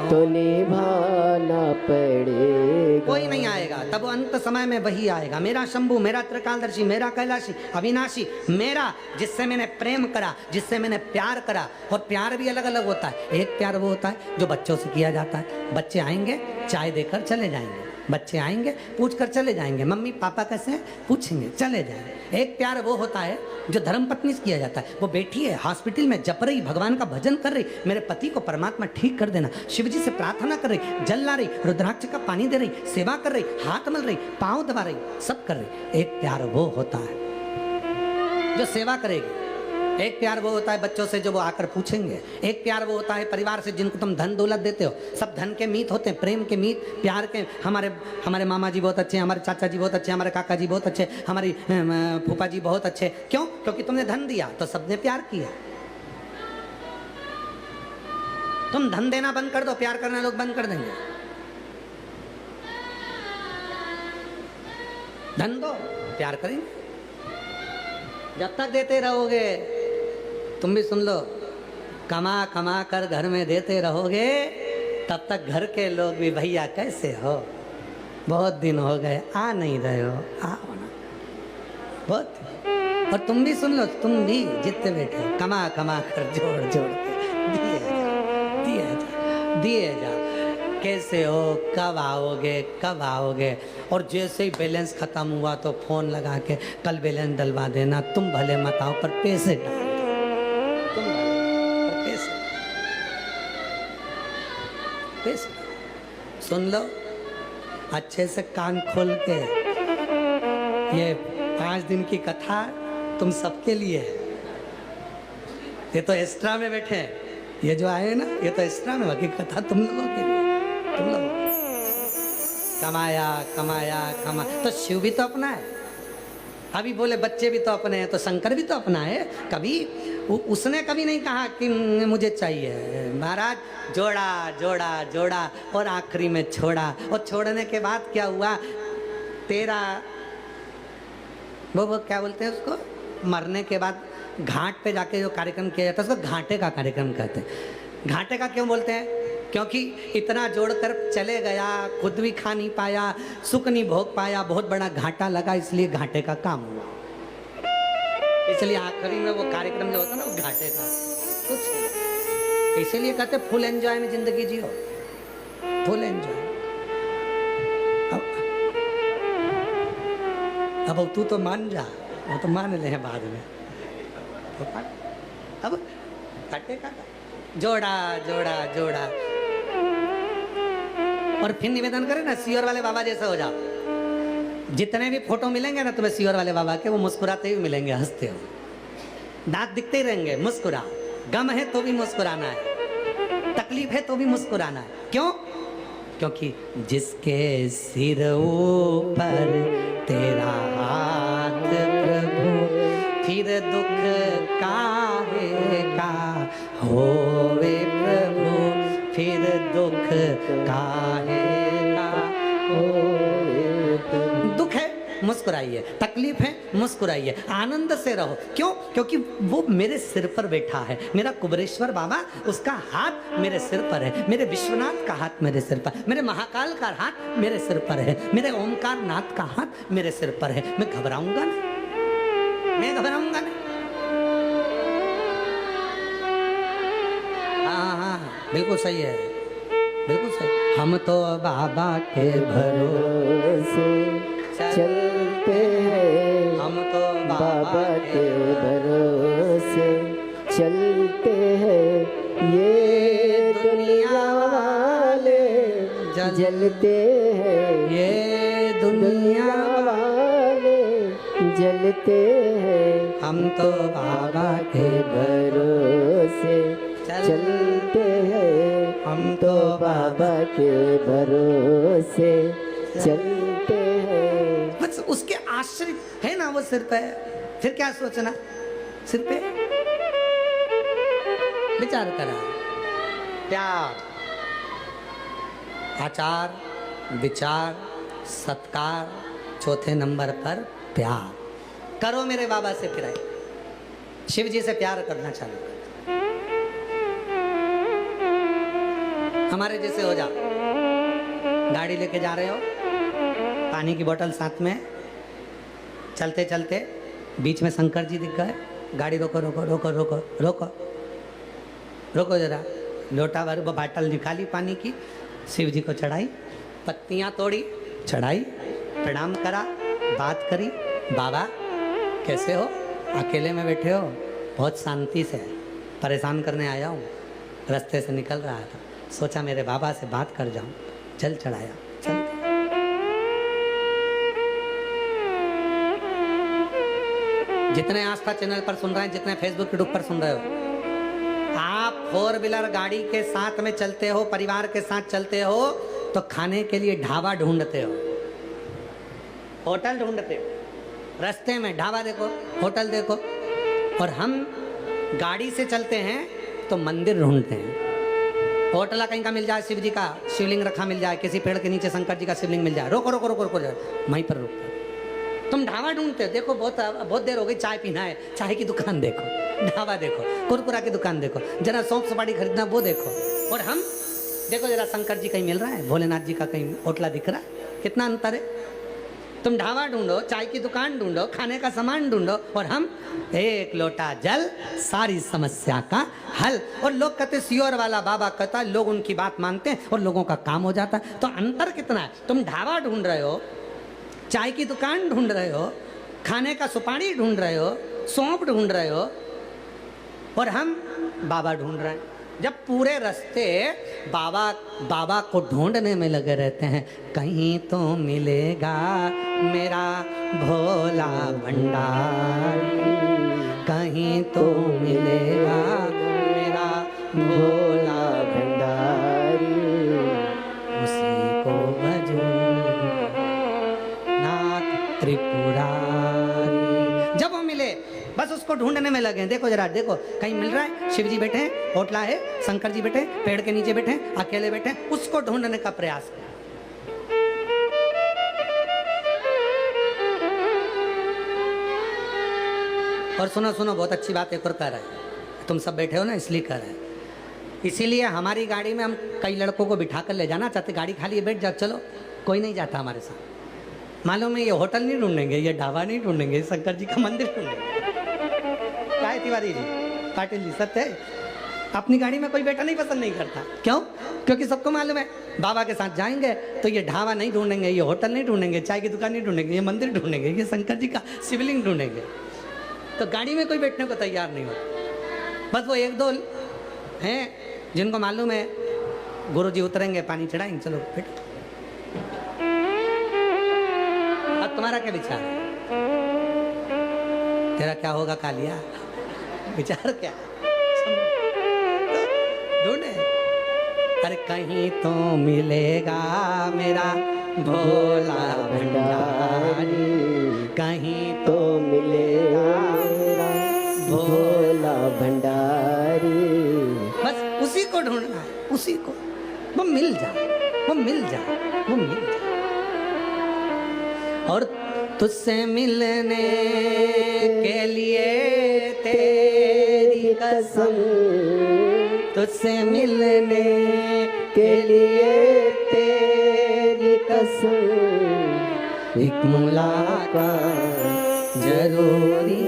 तो निभाना पड़ेगा। कोई नहीं आएगा, तब अंत समय में वही आएगा, मेरा शंभू, मेरा त्रिकालदर्शी, मेरा कैलाशी, अविनाशी, मेरा जिससे मैंने प्रेम करा, जिससे मैंने प्यार करा। और प्यार भी अलग अलग होता है। एक प्यार वो होता है जो बच्चों से किया जाता है, बच्चे आएंगे चाय देकर चले जाएंगे, बच्चे आएंगे पूछ कर चले जाएंगे, मम्मी पापा कैसे हैं पूछेंगे चले जाएंगे। एक प्यार वो होता है जो धर्मपत्नी से किया जाता है, वो बैठी है हॉस्पिटल में जप रही, भगवान का भजन कर रही, मेरे पति को परमात्मा ठीक कर देना, शिव जी से प्रार्थना कर रही, जल ला रही, रुद्राक्ष का पानी दे रही, सेवा कर रही, हाथ मल रही, पाँव दबा रही, सब कर रही। एक प्यार वो होता है जो सेवा करेगी। एक प्यार वो होता है बच्चों से जो वो आकर पूछेंगे। एक प्यार वो होता है परिवार से जिनको तुम धन दौलत देते हो। सब धन के मीत होते हैं, प्रेम के मीत, प्यार के। हमारे मामा जी बहुत अच्छे हैं, हमारे चाचा जी बहुत अच्छे, हमारे काका जी बहुत अच्छे, हमारी फूफा जी बहुत अच्छे। क्यों? क्योंकि तुमने धन दिया तो सबने प्यार किया। तुम धन देना बंद कर दो, प्यार करना लोग बंद कर देंगे। धन दो, प्यार करेंगे। जब तक देते रहोगे, तुम भी सुन लो, कमा कमा कर घर में देते रहोगे, तब तक घर के लोग भी भैया कैसे हो, बहुत दिन हो गए आ नहीं रहे हो, आओ ना, बहुत। और तुम भी सुन लो, तुम भी जितने बैठे हो, कमा कमा कर जोड़ जोड़ के दिए जा। कैसे हो, कब आओगे, कब आओगे। और जैसे ही बैलेंस खत्म हुआ तो फोन लगा के कल बैलेंस डलवा देना, तुम भले मत आओ पर पैसे डाल दो, तुम पर पैसे सुन लो अच्छे से कान खोल के। ये 5 दिन की कथा तुम सबके लिए है। ये तो एक्स्ट्रा में बैठे हैं, ये जो आए ना ये तो एक्स्ट्रा में, बाकी कथा तुम लोगों के लिए। तुम लोग कमाया कमाया कमा, तो शिव भी तो अपना है। अभी बोले बच्चे भी तो अपने हैं, तो शंकर भी तो अपना है। कभी उसने कभी नहीं कहा कि मुझे चाहिए। महाराज जोड़ा जोड़ा जोड़ा और आखिरी में छोड़ा। और छोड़ने के बाद क्या हुआ, तेरा वो क्या बोलते हैं उसको, मरने के बाद घाट पे जाके जो कार्यक्रम किया जाता है उसको घाटे का कार्यक्रम कहते हैं। घाटे का क्यों बोलते हैं? क्योंकि इतना जोड़कर चले गया, खुद भी खा नहीं पाया, सुख नहीं भोग पाया, बहुत बड़ा घाटा लगा, इसलिए घाटे का काम हुआ। इसलिए आखिरी में वो कार्यक्रम जो होता है ना वो घाटे का कुछ, इसीलिए कहते फुल एंजॉय में जिंदगी जियो, फुल एंजॉय। अब तू तो मान जा, वो तो मान ले बाद में। अब घाटे का जोड़ा जोड़ा जोड़ा। और फिर निवेदन करें ना, सीहोर वाले बाबा जैसे हो जाओ। जितने भी फोटो मिलेंगे ना तुम्हें सीहोर वाले बाबा के, वो मुस्कुराते हुए मिलेंगे, हंसते हो, दांत दिखते ही रहेंगे। मुस्कुरा, गम है तो भी मुस्कुराना है, तकलीफ है तो भी मुस्कुराना है। क्यों? क्योंकि जिसके सिर ऊपर तेरा हाथ प्रभु, फिर दुख काहे का होवे प्रभु, फिर दुख काहे का होवे। दुख है मुस्कुराइए, तकलीफ है मुस्कुराइए, आनंद से रहो। क्यों? क्योंकि वो मेरे सिर पर बैठा है, मेरा कुबरेश्वर बाबा, उसका हाथ मेरे सिर पर है, मेरे विश्वनाथ का हाथ मेरे सिर पर, मेरे महाकाल का हाथ मेरे सिर पर है, मेरे ओमकार नाथ का हाथ मेरे सिर पर है। मैं घबराऊंगा ना, मैं घबराऊंगा ना। हाँ, बिल्कुल सही है, बिल्कुल सही। हम तो बाबा के भरोसे चलते हैं, हम तो बाबा के भरोसे चलते हैं। ये दुनिया वाले जलते हैं, ये दुनिया वाले जलते चलते हैं हम तो बाबा के भरोसे चलते हैं, हम तो बाबा के भरोसे चलते हैं। बस उसके आश्रय है ना वो सिर पे, फिर क्या सोचना सिर पे विचार करा। प्यार, आचार, विचार, सत्कार, चौथे नंबर पर प्यार करो मेरे बाबा से। फिर शिव जी से प्यार करना चालू कर। हमारे जैसे हो जाओ, गाड़ी लेके जा रहे हो, पानी की बोतल साथ में, चलते चलते बीच में शंकर जी दिख गए, गाड़ी रोको रोको रोको रोको रोको रोको जरा, लोटा भर बाटल निकाली पानी की, शिव जी को चढ़ाई, पत्तियां तोड़ी, चढ़ाई, प्रणाम करा, बात करी। बाबा कैसे हो? अकेले में बैठे हो? बहुत शांति से, परेशान करने आया हूँ, रास्ते से निकल रहा था, सोचा मेरे बाबा से बात कर जाऊं, जल चढ़ाया। चल जितने आस्था चैनल पर सुन रहे हैं, जितने फेसबुक यूट्यूब पर सुन रहे हो, आप 4 व्हीलर गाड़ी के साथ में चलते हो, परिवार के साथ चलते हो, तो खाने के लिए ढाबा ढूंढते हो, होटल ढूंढते हो, रास्ते में ढाबा देखो, होटल देखो। और हम गाड़ी से चलते हैं तो मंदिर ढूंढते हैं। होटल कहीं का मिल जाए, शिव जी का शिवलिंग रखा मिल जाए, किसी पेड़ के नीचे शंकर जी का शिवलिंग मिल जाए, रोको रोको रोको रोको जाए, वहीं पर रुकते। तुम ढाबा ढूंढते हो, देखो बहुत देर हो गई, चाय पीना है, चाय की दुकान देखो, ढाबा देखो, कुरकुरा की दुकान देखो, जरा सौंप सपाटी खरीदना वो देखो। और हम देखो जरा शंकर जी कहीं मिल रहा है, भोलेनाथ जी का कहीं होटला दिख रहा है, कितना अंतर है। तुम ढाबा ढूंढो, चाय की दुकान ढूंढो, खाने का सामान ढूंढो, और हम एक लोटा जल, सारी समस्या का हल। और लोग कहते सियोर वाला बाबा कहता है, लोग उनकी बात मानते हैं और लोगों का काम हो जाता है। तो अंतर कितना है? तुम ढाबा ढूंढ रहे हो, चाय की दुकान ढूंढ रहे हो, खाने का सुपारी ढूंढ रहे हो, सौंप ढूंढ रहे हो, और हम बाबा ढूंढ रहे हैं। जब पूरे रास्ते बाबा को ढूंढने में लगे रहते हैं, कहीं तो मिलेगा मेरा भोला भंडारी, कहीं तो मिलेगा मेरा भोला भंडारी, उसी को भजूं नाथ त्रिपुरारी। जब वो मिले, बस उसको ढूंढने में लगे। देखो जरा, देखो कहीं मिल रहा है, शिव जी बैठे हैं, होटला है, शंकर जी बैठे, पेड़ के नीचे बैठे, अकेले बैठे, उसको ढूंढने का प्रयास करें। और सुनो सुनो, बहुत अच्छी बात एक और कर रहे हैं, तुम सब बैठे हो ना इसलिए कर रहे हैं। इसीलिए हमारी गाड़ी में हम कई लड़कों को बिठा कर ले जाना चाहते, गाड़ी खाली है, बैठ जाओ, चलो, कोई नहीं जाता हमारे साथ। मालूम है ये होटल नहीं ढूंढेंगे, ये ढाबा नहीं ढूंढेंगे, शंकर जी का मंदिर ढूंढेंगे। क्या है तिवारी जी, पाटिल जी, सत्य है, अपनी गाड़ी में कोई बैठा नहीं पसंद नहीं करता। क्यों? क्योंकि सबको मालूम है बाबा के साथ जाएंगे तो ये ढाबा नहीं ढूंढेंगे, ये होटल नहीं ढूंढेंगे, चाय की दुकान नहीं ढूंढेंगे, ये मंदिर ढूंढेंगे, ये शंकर जी का शिवलिंग ढूंढेंगे। तो गाड़ी में कोई बैठने को तैयार नहीं होता। बस वो एक दो हैं जिनको मालूम है गुरु जी उतरेंगे, पानी चढ़ाएंगे, चलो बैठो। अब तुम्हारा क्या विचार है? तेरा क्या होगा कालिया? विचार क्या? ढूंढे, अरे कहीं तो मिलेगा मेरा भोला भंडारी, कहीं तो मिलेगा मेरा भोला भंडारी। बस उसी को ढूंढना है, उसी को, वो मिल जाए, वो मिल जाए, वो मिल जाए। और तुझसे मिलने के लिए तेरी कसम, तुझसे मिलने के लिए तेरी कसम, एक मुलाकात जरूरी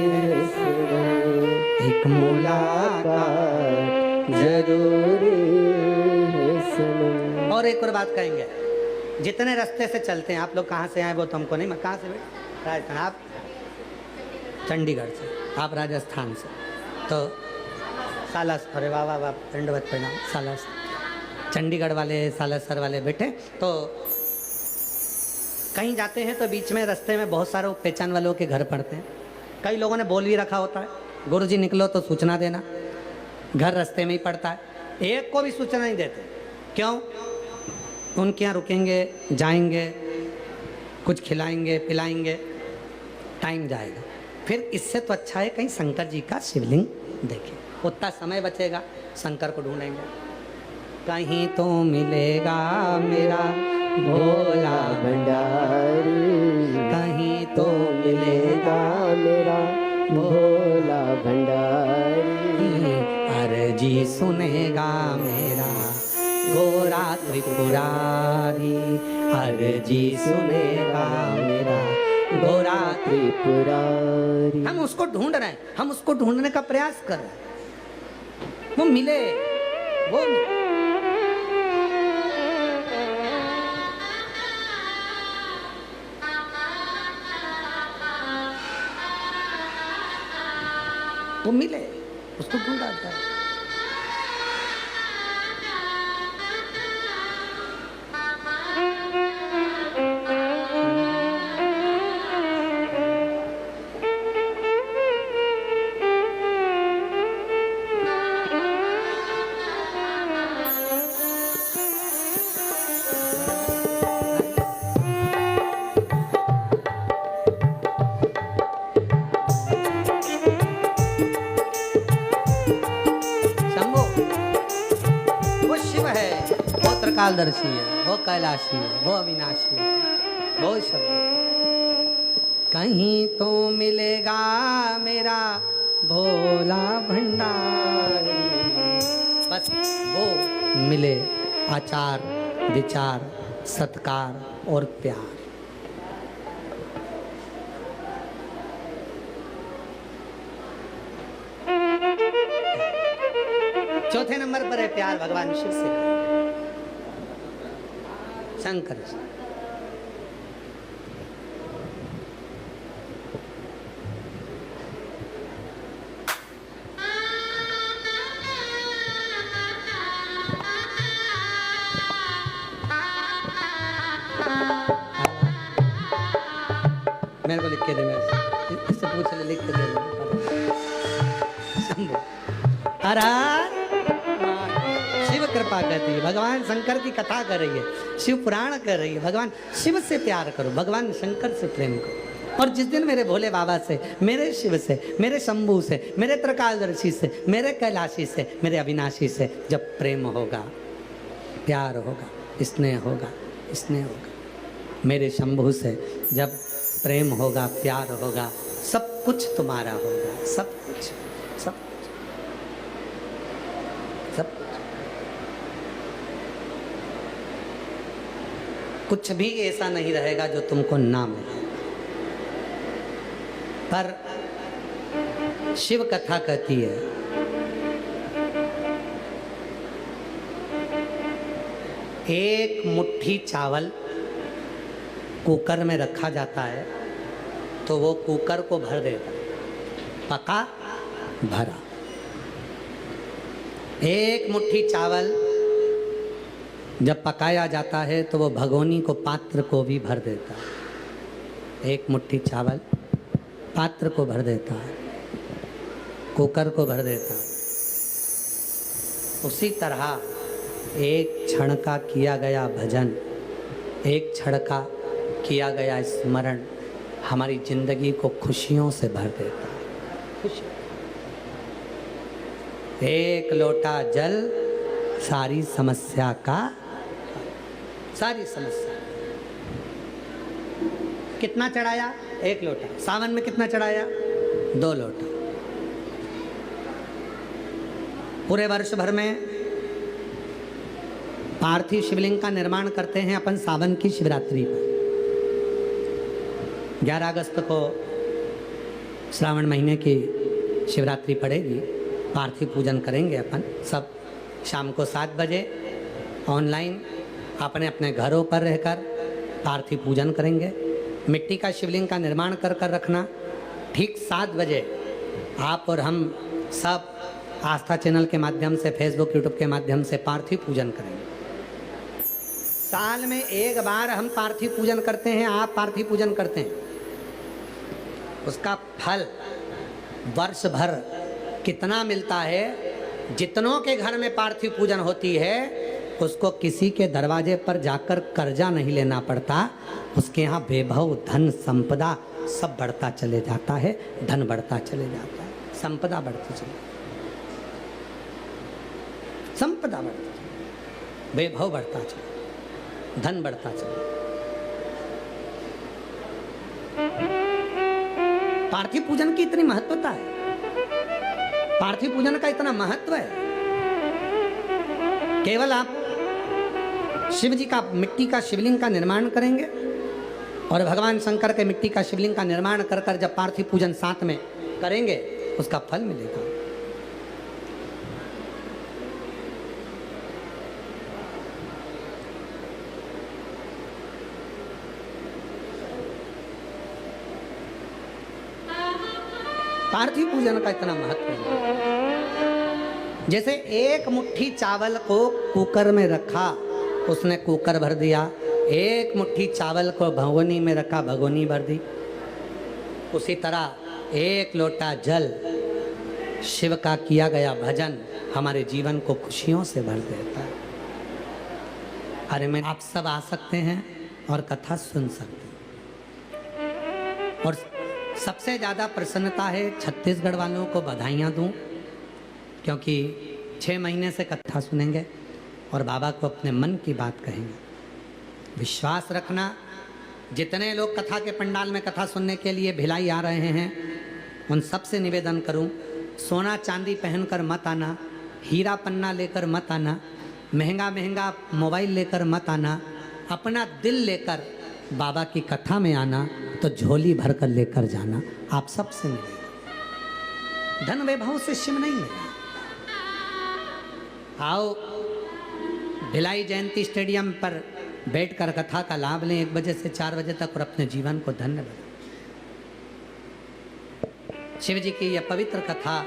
है सनम, एक मुलाकात जरूरी है सनम। और एक और बात कहेंगे, जितने रास्ते से चलते हैं, आप लोग कहाँ से आए वो तो हमको नहीं, मैं कहाँ से राजस्थान, आप चंडीगढ़ से, आप राजस्थान से, तो सालास, अरे वाह वाह वाह, दंडवत प्रणाम, सालास, चंडीगढ़ वाले सालासर वाले बैठे, तो कहीं जाते हैं तो बीच में रास्ते में बहुत सारे पहचान वालों के घर पड़ते हैं। कई लोगों ने बोल भी रखा होता है, गुरुजी निकलो तो सूचना देना। घर रास्ते में ही पड़ता है, एक को भी सूचना नहीं देते। क्यों? उनके यहाँ रुकेंगे, जाएंगे, कुछ खिलाएंगे पिलाएंगे, टाइम जाएगा। फिर इससे तो अच्छा है कहीं शंकर जी का शिवलिंग देखें, उतना समय बचेगा, शंकर को ढूंढेंगे। कहीं तो मिलेगा मेरा भोला भंडारी, कहीं तो मिलेगा मेरा भोला भंडारी, अर्जी सुनेगा मेरा गोरा त्रिपुरारी, अर्जी सुनेगा मेरा गोरा त्रिपुरारी। हम उसको ढूंढ रहे हैं, हम उसको ढूंढने का प्रयास कर रहे हैं। वो मिले, वो मिले। वो मिले, उसको ढूंढा जाता है। कालदर्शी है, वो कैलाशी है, वो अविनाशी है, वो शब्द। कहीं तो मिलेगा मेरा भोला भंडारी, बस वो मिले आचार विचार सत्कार और प्यार। चौथे नंबर पर है प्यार भगवान शिव से, शंकर से। मेरे को लिख के दे, मेरे इससे पूछ ले, लिख के दे। शिव कृपा करती है, भगवान शंकर की कथा कर रही है, शिव पुराण कर रही है। भगवान शिव से प्यार करो, भगवान शंकर से प्रेम करो। और जिस दिन मेरे भोले बाबा से, मेरे शिव से, मेरे शंभू से, मेरे त्रिकालदर्शी से, मेरे कैलाशी से, मेरे अविनाशी से जब प्रेम होगा, प्यार होगा, स्नेह होगा, स्नेह होगा, मेरे शंभू से जब प्रेम होगा, प्यार होगा, सब कुछ तुम्हारा होगा, सब कुछ, सब कुछ, सब कुछ भी ऐसा नहीं रहेगा जो तुमको ना मिले। पर शिव कथा कहती है एक मुट्ठी चावल कुकर में रखा जाता है तो वो कुकर को भर देता है, पका भरा। एक मुट्ठी चावल जब पकाया जाता है तो वो भगोनी को, पात्र को भी भर देता है। एक मुट्ठी चावल पात्र को भर देता है, कुकर को भर देता है। उसी तरह एक क्षण का किया गया भजन, एक क्षण का किया गया स्मरण हमारी जिंदगी को खुशियों से भर देता है। खुशी। एक लोटा जल सारी समस्या का, सारी समस्या। कितना चढ़ाया? एक लोटा। सावन में कितना चढ़ाया? 2 लोटा। पूरे वर्ष भर में पार्थिव शिवलिंग का निर्माण करते हैं अपन सावन की शिवरात्रि पर। 11 अगस्त को श्रावण महीने की शिवरात्रि पड़ेगी, पार्थिव पूजन करेंगे अपन सब। शाम को 7 बजे ऑनलाइन अपने अपने घरों पर रहकर पार्थिव पूजन करेंगे। मिट्टी का शिवलिंग का निर्माण कर रखना। ठीक 7 बजे आप और हम सब आस्था चैनल के माध्यम से, फेसबुक यूट्यूब के माध्यम से पार्थिव पूजन करेंगे। साल में एक बार हम पार्थिव पूजन करते हैं, आप पार्थिव पूजन करते हैं, उसका फल वर्ष भर कितना मिलता है? जितनों के घर में पार्थिव पूजन होती है उसको किसी के दरवाजे पर जाकर कर्जा नहीं लेना पड़ता, उसके यहाँ वैभव धन संपदा सब बढ़ता चले जाता है, धन बढ़ता चले जाता है, संपदा बढ़ती चले, संपदा बढ़ती चले, वैभव बढ़ता चले, धन बढ़ता चले। पार्थिव पूजन की इतनी महत्वता है, पार्थिव पूजन का इतना महत्व है। केवल आप शिव जी का मिट्टी का शिवलिंग का निर्माण करेंगे और भगवान शंकर के मिट्टी का शिवलिंग का निर्माण कर कर जब पार्थिव पूजन साथ में करेंगे उसका फल मिलेगा। पार्थिव पूजन का इतना महत्व है। जैसे एक मुट्ठी चावल को कुकर में रखा, उसने कुकर भर दिया, एक मुट्ठी चावल को भगोनी में रखा, भगोनी भर दी। उसी तरह एक लोटा जल शिव का किया गया भजन हमारे जीवन को खुशियों से भर देता है। अरे मैं आप सब आ सकते हैं और कथा सुन सकते हैं। और सबसे ज़्यादा प्रसन्नता है छत्तीसगढ़ वालों को बधाइयाँ दूँ, क्योंकि 6 महीने से कथा सुनेंगे और बाबा को अपने मन की बात कहेंगे। विश्वास रखना, जितने लोग कथा के पंडाल में कथा सुनने के लिए भिलाई आ रहे हैं उन सब से निवेदन करूं, सोना चांदी पहनकर मत आना, हीरा पन्ना लेकर मत आना, महंगा महंगा मोबाइल लेकर मत आना, अपना दिल लेकर बाबा की कथा में आना, तो झोली भर कर लेकर जाना। आप सबसे मिलेगा, धन वैभव से शिव नहीं मिलेगा। आओ भिलाई जयंती स्टेडियम पर बैठकर कथा का लाभ लें 1 बजे से 4 बजे तक और अपने जीवन को धन्य बनाएं। शिव जी की यह पवित्र कथा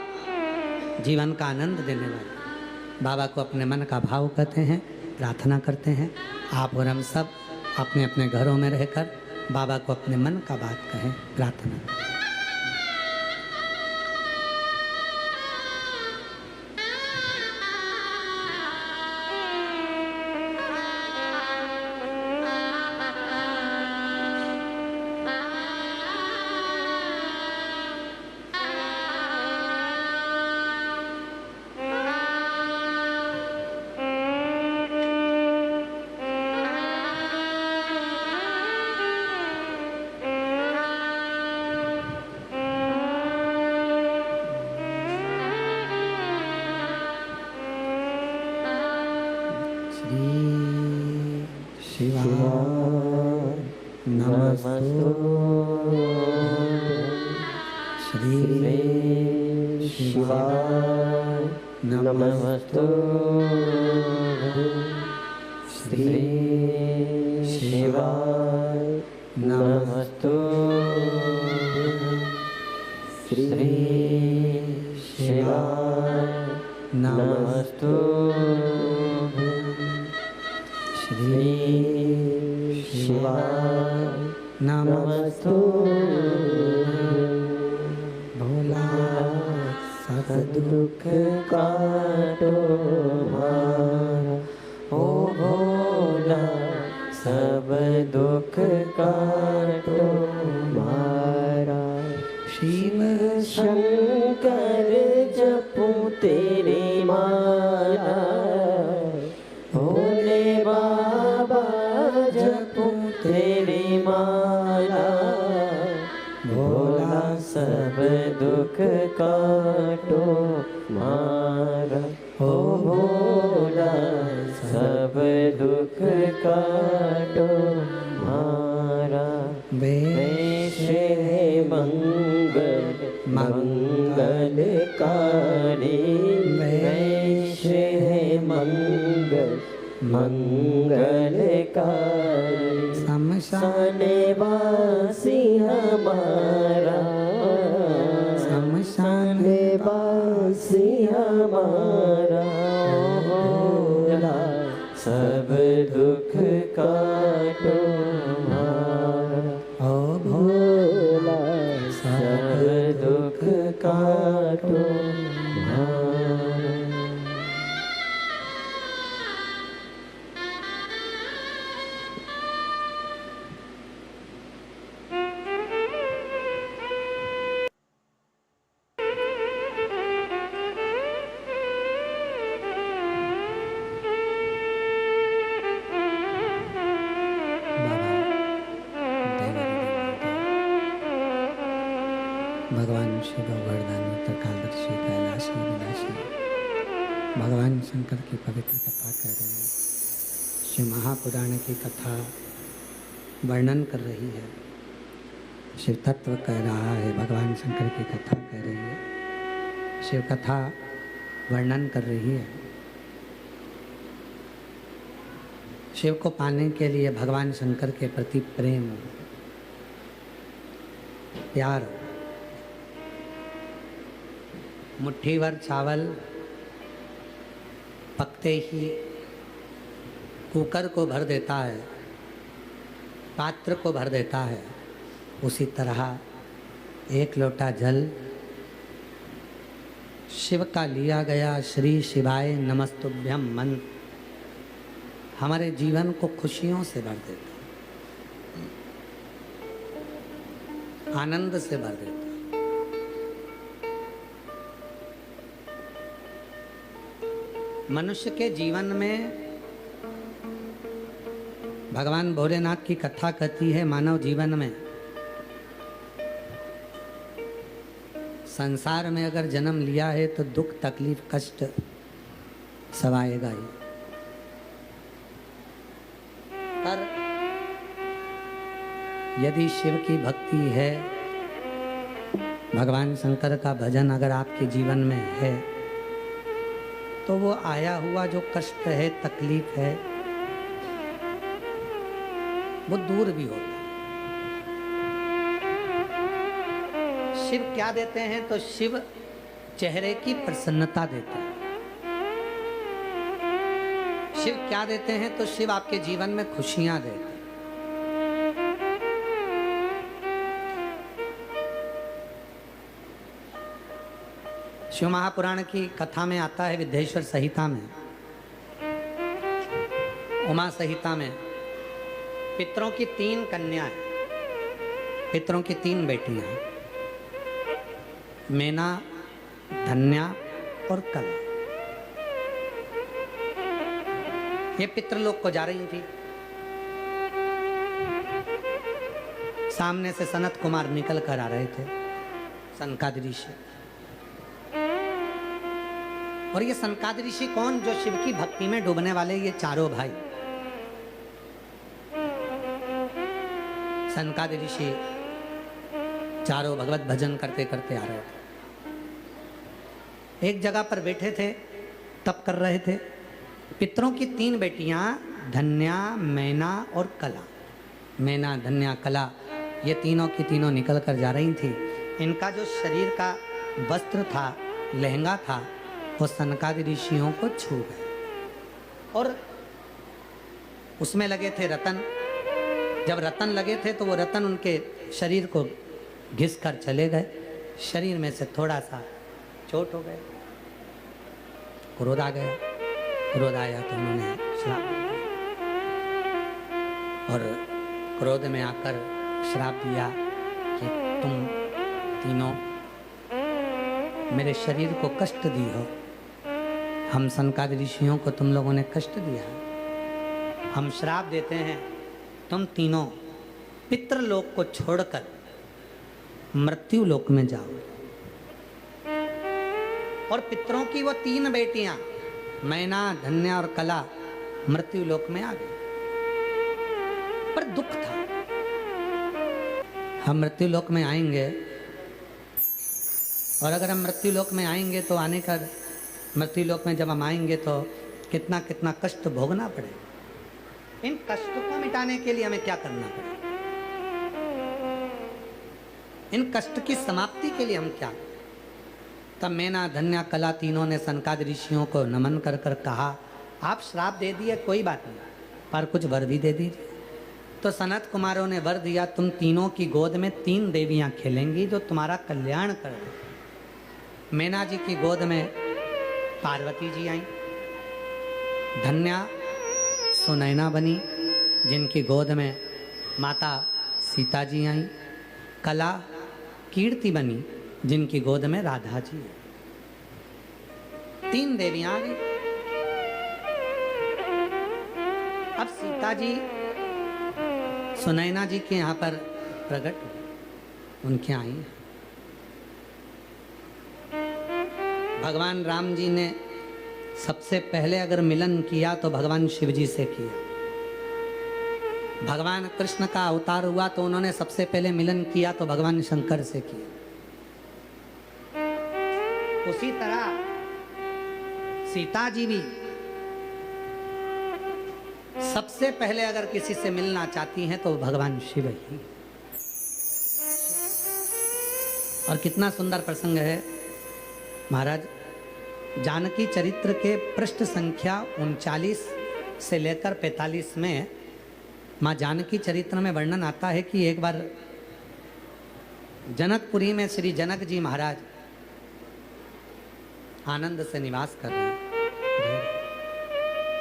जीवन का आनंद देने वाली। बाबा को अपने मन का भाव कहते हैं, प्रार्थना करते हैं। आप और हम सब अपने अपने घरों में रहकर बाबा को अपने मन का बात कहें, प्रार्थना करें। नमस्तु श्री शिवाय नमस्तु श्री शिवाय नमस्तु श्री शिवाय नमस्तु भोला सब दुख काटो मारा, ओ भोला सब दुख काटो मारा। शिव शंकर जपूं तेरी माला, भोले बाबा जपूं तेरी माला। भोला सब दुख काटो मारा, ओ भोला सब दुख काटो मारा। वेश है मंगल मंगलकारी, वेश है मंगल मंगलकारी। शमशान वासी हमारा, शमशान वासी हमारा। भोला सब दुख काटो हमारा, ओ भोला सब दुख काटो हमारा। भगवान शिव वरदानी त्रिकालदर्शी कैलाशी विलासी भगवान शंकर की पवित्र कथा कर रही है। शिव महापुराण की कथा वर्णन कर रही है, शिव तत्व कह रहा है, भगवान शंकर की कथा कह रही है, शिव कथा वर्णन कर रही है। शिव को पाने के लिए भगवान शंकर के प्रति प्रेम, प्यार, मुट्ठी भर चावल पकते ही कुकर को भर देता है, पात्र को भर देता है, उसी तरह एक लोटा जल शिव का लिया गया श्री शिवाय नमस्तुभ्यम मंत्र हमारे जीवन को खुशियों से भर देता है, आनंद से भर देता है। मनुष्य के जीवन में भगवान भोलेनाथ की कथा कहती है, मानव जीवन में संसार में अगर जन्म लिया है तो दुख तकलीफ कष्ट सब आएगा ही, पर यदि शिव की भक्ति है, भगवान शंकर का भजन अगर आपके जीवन में है, तो वो आया हुआ जो कष्ट है, तकलीफ है, वो दूर भी होता है। शिव क्या देते हैं? तो शिव चेहरे की प्रसन्नता देते हैं। शिव क्या देते हैं? तो शिव आपके जीवन में खुशियां देते हैं। शिव महापुराण की कथा में आता है, विद्येश्वर संहिता में, उमा संहिता में, पितरों की 3 कन्याएं, पितरों की 3 बेटियां, मैना, धन्या और कला, ये पितृलोक को जा रही थी। सामने से सनत कुमार निकल कर आ रहे थे, सनकादिक ऋषि। और ये सनकादिक ऋषि कौन? जो शिव की भक्ति में डूबने वाले ये चारों भाई। सनकादिक ऋषि चारों भगवत भजन करते करते आ रहे थे। एक जगह पर बैठे थे, तप कर रहे थे। पितरों की 3 बेटियां धन्या, मैना और कला, मैना, धन्या, कला, ये तीनों की तीनों निकल कर जा रही थी। इनका जो शरीर का वस्त्र था, लहंगा था, वो सनकादिक ऋषियों को छू गए और उसमें लगे थे रतन। जब रतन लगे थे तो वो रतन उनके शरीर को घिस कर चले गए। शरीर में से थोड़ा सा चोट हो गया, क्रोध आ गया। क्रोध आया तो उन्होंने श्राप दिया और क्रोध में आकर श्राप दिया कि तुम तीनों मेरे शरीर को कष्ट दी हो। हम सनकादिक ऋषियों को तुम लोगों ने कष्ट दिया, हम श्राप देते हैं, तुम तीनों पितृलोक को छोड़कर मृत्यु लोक में जाओ। और पितरों की वो 3 बेटियां मैना, धन्या और कला मृत्यु लोक में आ गई। पर दुख था, हम मृत्यु लोक में आएंगे और अगर हम मृत्यु लोक में आएंगे तो आने का मृत्यु लोक में जब हम आएंगे तो कितना कितना कष्ट भोगना पड़ेगा। इन कष्टों को मिटाने के लिए हमें क्या करना पड़ेगा? इन कष्ट की समाप्ति के लिए हम क्या? तब मैना, धन्या, कला तीनों ने सनकादिक ऋषियों को नमन कर कर कहा, आप श्राप दे दिए, कोई बात नहीं, पर कुछ वर भी दे दीजिए। तो सनत कुमारों ने वर दिया, तुम तीनों की गोद में 3 देवियां खेलेंगी जो तुम्हारा कल्याण कर दें। मैना जी की गोद में पार्वती जी आई, धन्या सुनैना बनी जिनकी गोद में माता सीता जी आई, कला कीर्ति बनी जिनकी गोद में राधा जी आई। 3 देवियां आ गई। अब सीता जी सुनैना जी के यहाँ पर प्रकट हुई, उनके आई। भगवान राम जी ने सबसे पहले अगर मिलन किया तो भगवान शिव जी से किया। भगवान कृष्ण का अवतार हुआ तो उन्होंने सबसे पहले मिलन किया तो भगवान शंकर से किया। उसी तरह सीता जी भी सबसे पहले अगर किसी से मिलना चाहती हैं तो भगवान शिव ही। और कितना सुंदर प्रसंग है महाराज। जानकी चरित्र के पृष्ठ संख्या 39 से लेकर 45 में माँ जानकी चरित्र में वर्णन आता है कि एक बार जनकपुरी में श्री जनक जी महाराज आनंद से निवास कर रहे हैं।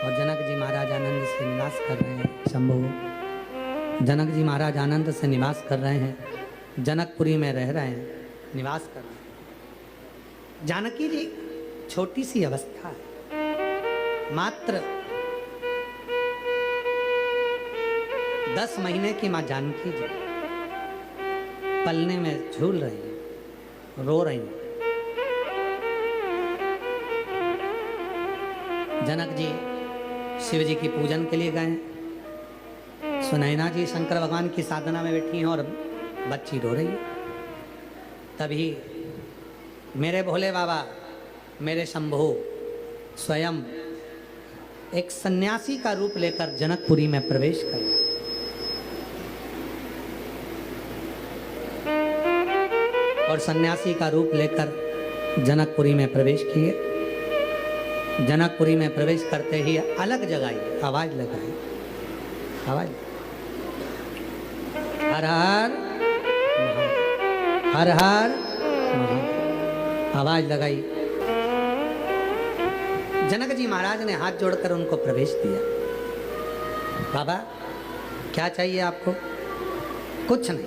और जनक जी महाराज आनंद से निवास कर रहे हैं। शंभु जनक जी महाराज आनंद से निवास कर रहे हैं, जनकपुरी में रह रहे हैं, निवास कर रहे हैं। जानकी जी छोटी सी अवस्था है, मात्र 10 महीने की माँ जानकी जी पलने में झूल रही हैं, रो रही हैं। जनक जी शिव जी की पूजन के लिए गए। सुनैना जी शंकर भगवान की साधना में बैठी हैं और बच्ची रो रही है। तभी मेरे भोले बाबा, मेरे शंभु स्वयं एक सन्यासी का रूप लेकर जनकपुरी में प्रवेश कर गए। और सन्यासी का रूप लेकर जनकपुरी में प्रवेश किए। जनकपुरी में प्रवेश करते ही अलग जगाई, आवाज लगाई, आवाज हर हर हर हर आवाज लगाई। जनक जी महाराज ने हाथ जोड़कर उनको प्रवेश दिया। बाबा क्या चाहिए आपको? कुछ नहीं,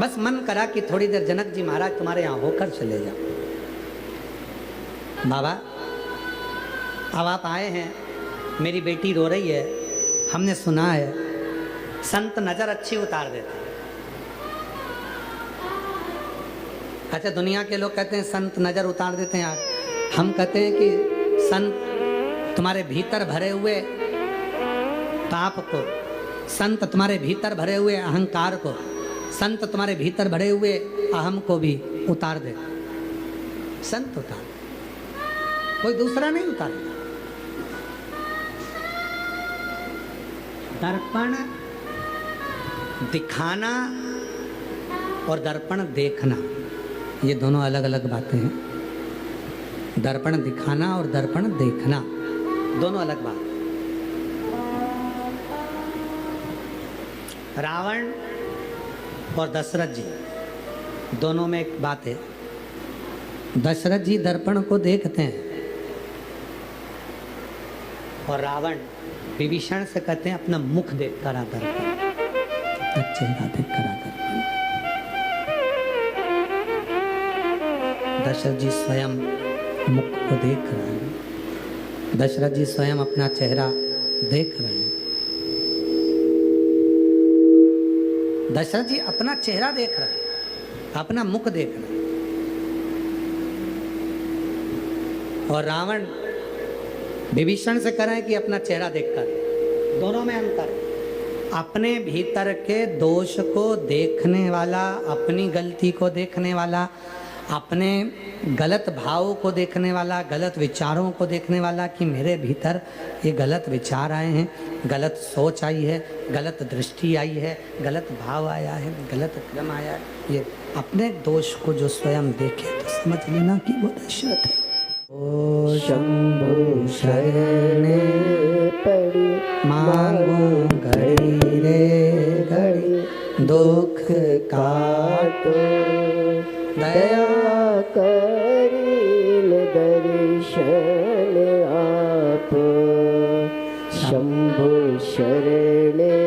बस मन करा कि थोड़ी देर जनक जी महाराज तुम्हारे यहाँ होकर चले जाओ। बाबा अब आप आए हैं, मेरी बेटी रो रही है, हमने सुना है संत नजर अच्छी उतार देते हैं। अच्छा दुनिया के लोग कहते हैं संत नजर उतार देते हैं, हम कहते हैं कि संत तुम्हारे भीतर भरे हुए पाप को, संत तुम्हारे भीतर भरे हुए अहंकार को, संत तुम्हारे भीतर भरे हुए अहम को भी उतार दे। संत उतार, कोई दूसरा नहीं उतारेगा। दर्पण दिखाना और दर्पण देखना, ये दोनों अलग अलग बातें हैं। दर्पण दिखाना और दर्पण देखना दोनों अलग बात। रावण और दशरथ जी दोनों में एक बात है। दशरथ जी दर्पण को देखते हैं और रावण विभीषण से कहते हैं अपना मुख देख कर आदर, चेहरा देख कर आदर। दशरथ जी स्वयं मुख को देख रहे हैं, दशरथ जी स्वयं अपना चेहरा देख रहे हैं। दशरथ जी अपना चेहरा देख रहे हैं, अपना मुख देख रहे हैं। और रावण विभीषण से कह रहे हैं कि अपना चेहरा देखकर। दोनों में अंतर है। अपने भीतर के दोष को देखने वाला, अपनी गलती को देखने वाला, अपने गलत भाव को देखने वाला, गलत विचारों को देखने वाला कि मेरे भीतर ये गलत विचार आए हैं, गलत सोच आई है, गलत दृष्टि आई है, गलत भाव आया है, गलत क्रम आया है। ये अपने दोष को जो स्वयं देखे तो समझ लेना कि वो दशरथ है। ओ शंभु शरणे पड़ी मांगू घड़ी रे घड़ी दुख काटो दया करील दर्शन आप शंभु शरणे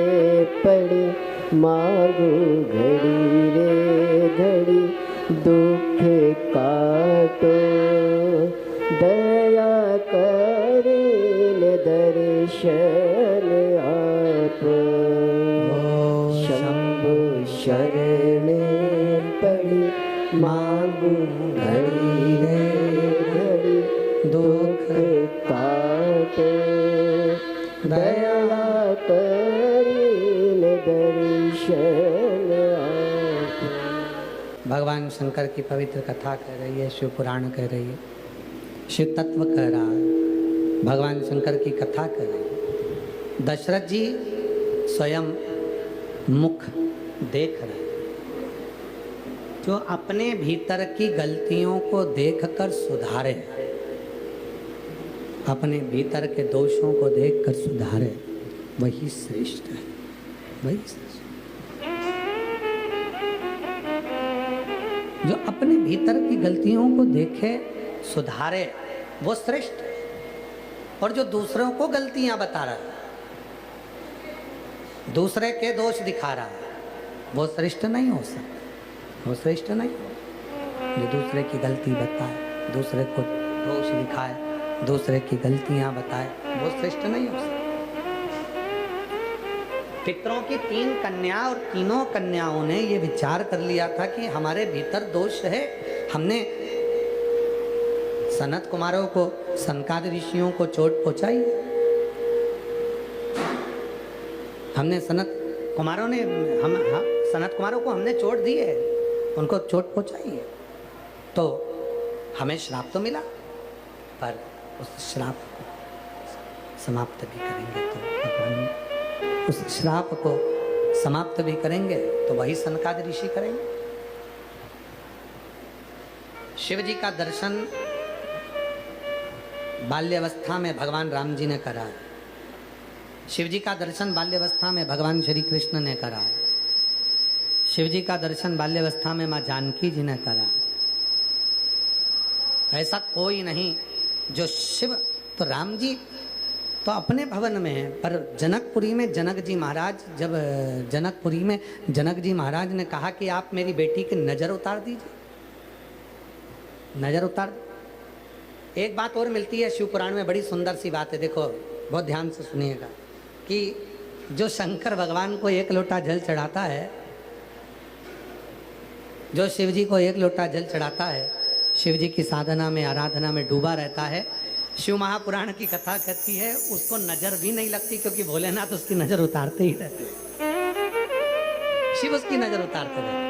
पड़ी मांगू घड़ी रे घड़ी दुख काटो दया करील दर्शन आप शंभु शरणे पड़ी मांगू घड़ी रे घड़ी दुख काटो दया करील दर्शन आप। भगवान शंकर की पवित्र कथा कह रही है, शिव पुराण कह रही है, शिव तत्व कह रहा है, भगवान शंकर की कथा कह रही है। दशरथ जी स्वयं मुख देख रहे हैं, जो अपने भीतर की गलतियों को देखकर सुधारे, अपने भीतर के दोषों को देखकर सुधारे, वही श्रेष्ठ है, वही श्रेष्ठ। जो अपने भीतर की गलतियों को देखे सुधारे वो श्रेष्ठ है, और जो दूसरों को गलतियां बता रहा है, दूसरे के दोष दिखा रहा है, वो श्रेष्ठ नहीं हो सकता, वो श्रेष्ठ नहीं हो। जो दूसरे की गलती बताए, दूसरे को दोष दिखाए, दूसरे की गलतियां बताए, वो श्रेष्ठ नहीं हो सकता। पितरों की 3 कन्या और तीनों कन्याओं ने ये विचार कर लिया था कि हमारे भीतर दोष है। हमने सनत कुमारों को, सनकादि ऋषियों को चोट पहुंचाई, हमने सनत कुमारों को हमने चोट दी है, उनको चोट पहुंचाई है, तो हमें श्राप तो मिला, पर उस श्राप को समाप्त भी करेंगे तो भगवान, उस श्राप को समाप्त भी करेंगे तो वही सनकादि ऋषि करेंगे। शिव जी का दर्शन बाल्यावस्था में भगवान राम जी ने करा है, शिव जी का दर्शन बाल्यावस्था में भगवान श्री कृष्ण ने करा है, शिव जी का दर्शन बाल्यावस्था में माँ जानकी जी ने करा है। ऐसा कोई नहीं जो शिव, तो राम जी तो अपने भवन में है, पर जनकपुरी में जनक जी महाराज, जब जनकपुरी में जनक जी महाराज ने कहा कि आप मेरी बेटी की नज़र उतार दीजिए, नज़र उतार। एक बात और मिलती है शिव पुराण में, बड़ी सुंदर सी बात है, देखो बहुत ध्यान से सुनिएगा, कि जो शंकर भगवान को 1 लोटा जल चढ़ाता है, जो शिव जी को 1 लोटा जल चढ़ाता है, शिव जी की साधना में, आराधना में डूबा रहता है, शिव महापुराण की कथा कहती है उसको नजर भी नहीं लगती, क्योंकि भोलेनाथ उसकी नजर उतारते ही रहते, शिव उसकी नजर उतारते रहते।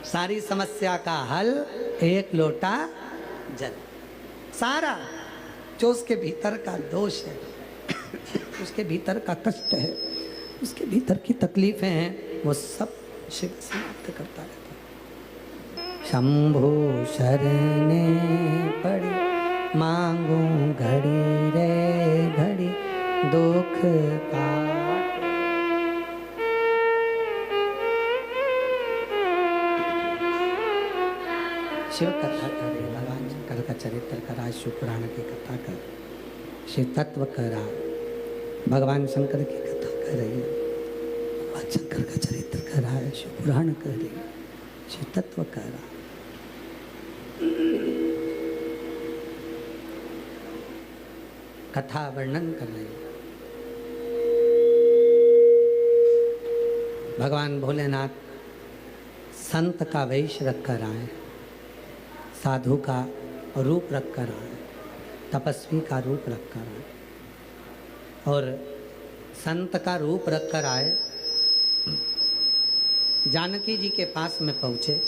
सारी समस्या का हल 1 लोटा जल, सारा जो उसके भीतर का दोष है, उसके भीतर का कष्ट है, उसके भीतर की तकलीफें हैं, वो सब शिव समाप्त करता रहता है। शंभु शरणे पड़ी मांगू घड़ी रे घड़ी दुख काट। शिव कथा करे, भगवान शंकर का चरित्र करा, शिव पुराण की कथा कर, शिव तत्व करा, भगवान शंकर की कथा कर रही है, भगवान शंकर का चरित्र कर रहा है, शिव पुराण कर रही है, शिव तत्व कर रहा है। कथा वर्णन कर रही है। भगवान भोलेनाथ संत का वेश रख कर आए, साधु का रूप रख कर आए, तपस्वी का रूप रख कर आए, और संत का रूप रख कर आए, जानकी जी के पास में पहुँचे,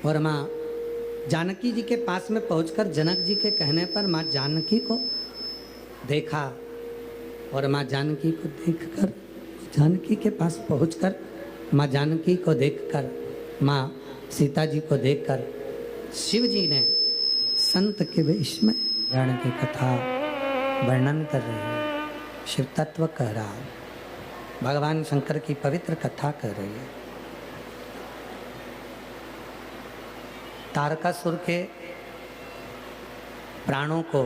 और माँ जानकी जी के पास में पहुंचकर जनक जी के कहने पर माँ जानकी को देखा, और माँ जानकी को देखकर, जानकी के पास पहुंचकर माँ जानकी को देखकर, माँ सीता जी को देखकर शिव जी ने संत के वेश में रण की कथा वर्णन कर रहे हैं, शिव तत्व कह रहा है, भगवान शंकर की पवित्र कथा कर रही है। तारकासुर के प्राणों को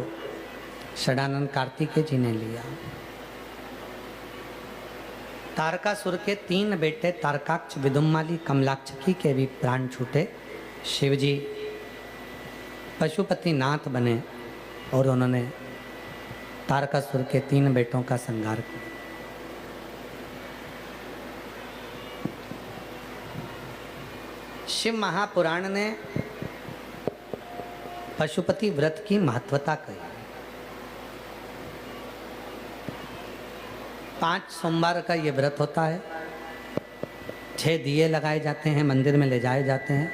षडानंद कार्तिकेय जी ने लिया। तारकासुर के 3 बेटे तारकाक्ष, विदुम्माली, कमलाक्षकी के भी प्राण छूटे। शिवजी पशुपति नाथ बने और उन्होंने तारकासुर के 3 बेटों का संहार किया। शिव महापुराण ने पशुपति व्रत की महत्वता कही। 5 सोमवार का ये व्रत होता है। 6 दिए लगाए जाते हैं, मंदिर में ले जाए जाते हैं,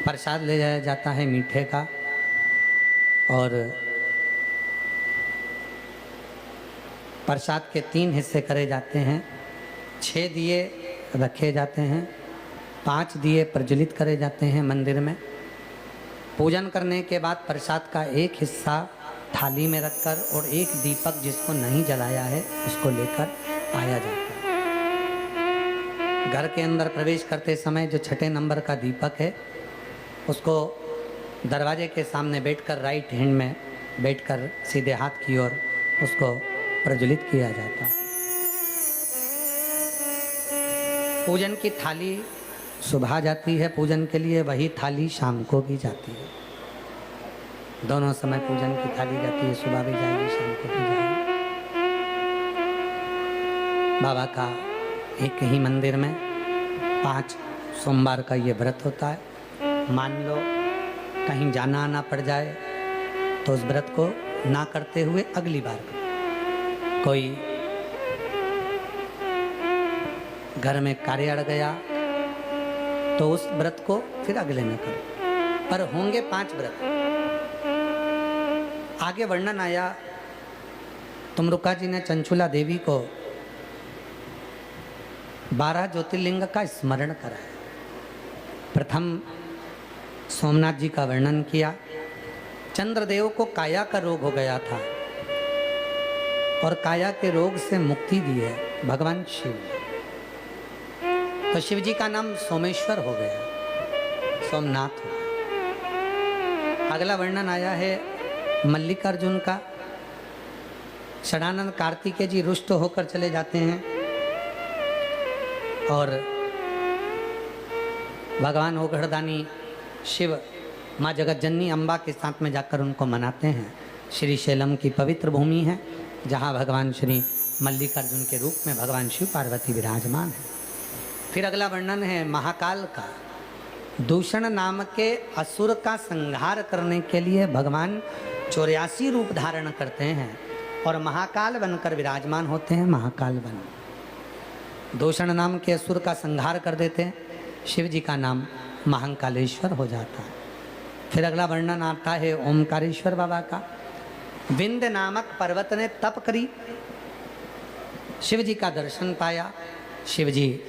प्रसाद ले जाया जाता है मीठे का, और प्रसाद के 3 हिस्से करे जाते हैं। 6 दिए रखे जाते हैं, 5 दिए प्रज्वलित करे जाते हैं मंदिर में। पूजन करने के बाद प्रसाद का एक हिस्सा थाली में रखकर और एक दीपक जिसको नहीं जलाया है उसको लेकर आया जाता है। घर के अंदर प्रवेश करते समय जो 6 नंबर का दीपक है उसको दरवाजे के सामने बैठकर राइट हैंड में बैठकर सीधे हाथ की ओर उसको प्रज्वलित किया जाता है। पूजन की थाली सुबह जाती है पूजन के लिए, वही थाली शाम को भी जाती है। दोनों समय पूजन की थाली जाती है, सुबह भी जाएगी, शाम को भी जाएगी। बाबा का एक ही मंदिर में 5 सोमवार का ये व्रत होता है। मान लो कहीं जाना आना पड़ जाए तो उस व्रत को ना करते हुए अगली बार करो। कोई घर में कार्य अड़ गया तो उस व्रत को फिर अगले में करो, पर होंगे 5 व्रत। आगे वर्णन आया, तुमरुका जी ने चंचुला देवी को 12 ज्योतिर्लिंग का स्मरण कराया। प्रथम सोमनाथ जी का वर्णन किया। चंद्रदेव को काया का रोग हो गया था और काया के रोग से मुक्ति दी है भगवान शिव, तो शिव जी का नाम सोमेश्वर हो गया, सोमनाथ हो गया। अगला वर्णन आया है मल्लिकार्जुन का। षडानंद कार्तिकेय जी रुष्ट होकर चले जाते हैं और भगवान ओघड़दानी शिव माँ जगतजननी अम्बा के साथ में जाकर उनको मनाते हैं। श्री शैलम की पवित्र भूमि है जहाँ भगवान श्री मल्लिकार्जुन के रूप में भगवान शिव पार्वती विराजमान है। फिर अगला वर्णन है महाकाल का। दूषण नाम के असुर का संहार करने के लिए भगवान 84 रूप धारण करते हैं और महाकाल बनकर विराजमान होते हैं। महाकाल बन दूषण नाम के असुर का संहार कर देते हैं। शिव जी का नाम महाकालेश्वर हो जाता है। फिर अगला वर्णन आता है ओमकारेश्वर बाबा का। विंध्य नामक पर्वत ने तप करी, शिव जी का दर्शन पाया, शिव जी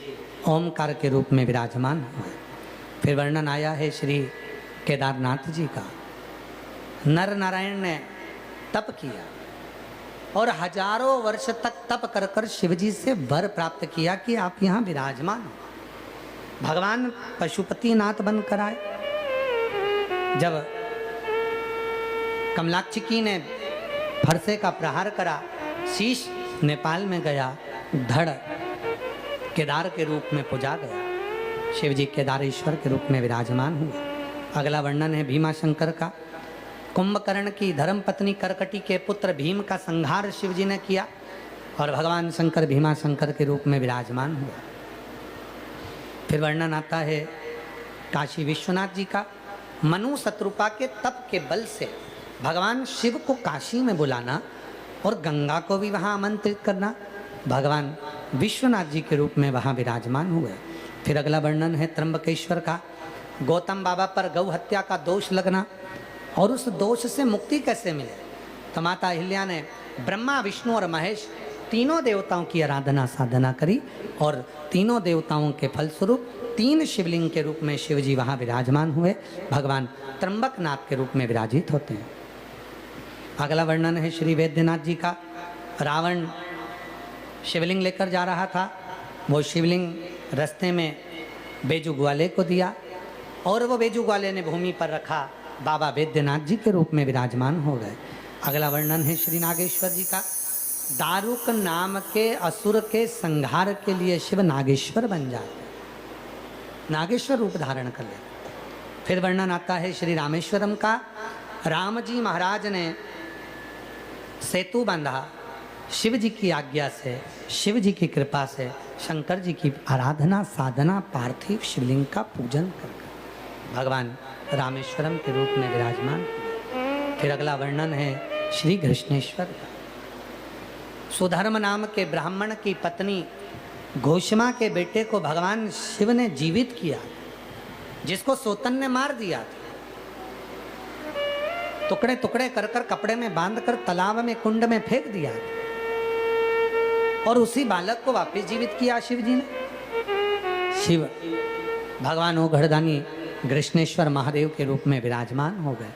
ओमकार के रूप में विराजमान हुए। फिर वर्णन आया है श्री केदारनाथ जी का। नर नारायण ने तप किया और हजारों वर्ष तक तप कर कर शिव जी से वर प्राप्त किया कि आप यहाँ विराजमान हो। भगवान पशुपति नाथ बनकर आए। जब कमलाक्षकी ने फरसे का प्रहार करा, शीश नेपाल में गया, धड़ केदार के रूप में पूजा गया। शिव जी केदारेश्वर के रूप में विराजमान हुए। अगला वर्णन है भीमाशंकर का। कुंभकर्ण की धर्मपत्नी करकटी के पुत्र भीम का संहार शिव जी ने किया और भगवान शंकर भीमाशंकर के रूप में विराजमान हुआ। फिर वर्णन आता है काशी विश्वनाथ जी का। मनु शत्रुपा के तप के बल से भगवान शिव को काशी में बुलाना और गंगा को भी वहाँ आमंत्रित करना, भगवान विश्वनाथ जी के रूप में वहाँ विराजमान हुए। फिर अगला वर्णन है त्र्यंबकेश्वर का। गौतम बाबा पर गौ हत्या का दोष लगना और उस दोष से मुक्ति कैसे मिले, तो माता अहिल्या ने ब्रह्मा विष्णु और महेश तीनों देवताओं की आराधना साधना करी और तीनों देवताओं के फलस्वरूप 3 शिवलिंग के रूप में शिव जी वहाँ विराजमान हुए, भगवान त्र्यंबकनाथ के रूप में विराजित होते हैं। अगला वर्णन है श्री वैद्यनाथ जी का। रावण शिवलिंग लेकर जा रहा था, वो शिवलिंग रास्ते में बेजू ग्वाले को दिया और वो बेजू ग्वाले ने भूमि पर रखा, बाबा वैद्यनाथ जी के रूप में विराजमान हो गए। अगला वर्णन है श्री नागेश्वर जी का। दारुक नाम के असुर के संहार के लिए शिव नागेश्वर बन जाते, नागेश्वर रूप धारण कर लेते। फिर वर्णन आता है श्री रामेश्वरम का। राम जी महाराज ने सेतु बांधा, शिव जी की आज्ञा से, शिव जी की कृपा से, शंकर जी की आराधना साधना, पार्थिव शिवलिंग का पूजन कर भगवान रामेश्वरम के रूप में विराजमान। फिर अगला वर्णन है श्री कृष्णेश्वर का। सुधर्म नाम के ब्राह्मण की पत्नी घोषमा के बेटे को भगवान शिव ने जीवित किया, जिसको सोतन ने मार दिया था। टुकड़े टुकड़े कर कर कपड़े में बांधकर तालाब में कुंड में फेंक दिया और उसी बालक को वापस जीवित किया शिव जी ने। शिव भगवान वो घड़दानी कृष्णेश्वर महादेव के रूप में विराजमान हो गए।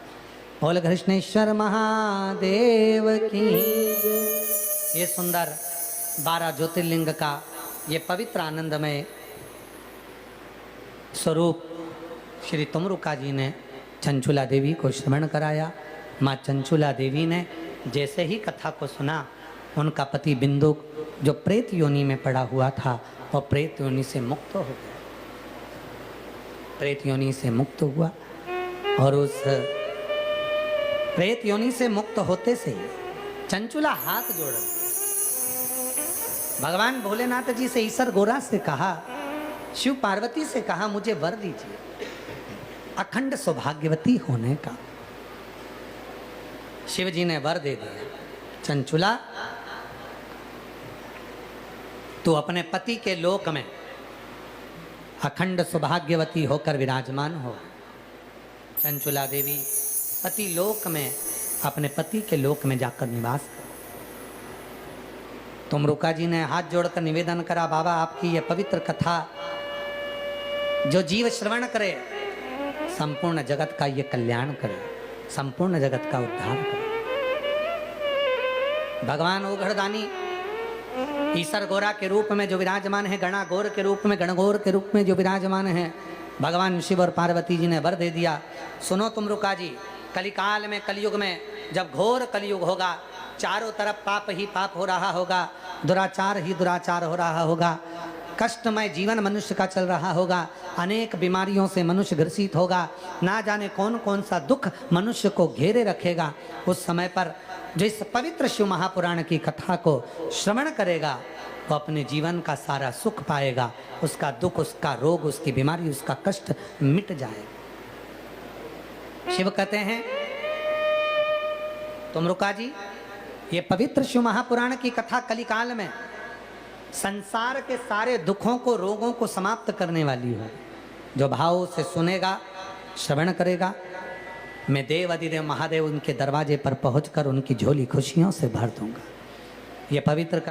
बोल कृष्णेश्वर महादेव की। ये सुंदर 12 ज्योतिर्लिंग का ये पवित्र आनंदमय स्वरूप श्री तुमरुका जी ने चंचुला देवी को श्रवण कराया। माँ चंचुला देवी ने जैसे ही कथा को सुना, उनका पति बिंदु जो प्रेत योनि में पड़ा हुआ था और प्रेत योनि से मुक्त हो गया, प्रेत योनि से मुक्त हुआ। और उस प्रेत योनि से मुक्त होते से ही चंचुला हाथ जोड़ भगवान भोलेनाथ जी से, ईश्वर गोरा से कहा, शिव पार्वती से कहा, मुझे वर दीजिए अखंड सौभाग्यवती होने का। शिव जी ने वर दे दिया, चंचुला तू अपने पति के लोक में अखंड सौभाग्यवती होकर विराजमान हो। चंचुला देवी पति लोक में, अपने पति के लोक में जाकर निवास कर। तुमरुका जी ने हाथ जोड़कर निवेदन करा, बाबा आपकी यह पवित्र कथा जो जीव श्रवण करे, संपूर्ण जगत का ये कल्याण करे, संपूर्ण जगत का उद्धार करे। भगवान ओघड़दानी ईसर गोरा के रूप में जो विराजमान है, गणा गौर के रूप में, गणगौर के रूप में जो विराजमान है, भगवान शिव और पार्वती जी ने वर दे दिया। सुनो तुमरुका जी, कलिकाल में, कलयुग में जब घोर कलयुग होगा, चारों तरफ पाप ही पाप हो रहा होगा, दुराचार ही दुराचार हो रहा होगा, कष्टमय जीवन मनुष्य का चल रहा होगा, अनेक बीमारियों से मनुष्य ग्रसित होगा, ना जाने कौन कौन सा दुख मनुष्य को घेरे रखेगा। उस समय पर जो इस पवित्र शिव महापुराण की कथा को श्रवण करेगा, वो अपने जीवन का सारा सुख पाएगा, उसका दुख, उसका रोग, उसकी बीमारी, उसका कष्ट मिट जाएगा। शिव कहते हैं, तुमरुका जी, ये पवित्र शिव महापुराण की कथा कलिकाल में संसार के सारे दुखों को, रोगों को समाप्त करने वाली है। जो भाव से सुनेगा, श्रवण करेगा, मैं देव अधिदेव महादेव उनके दरवाजे पर पहुंचकर उनकी झोली खुशियों से भर दूंगा। ये पवित्र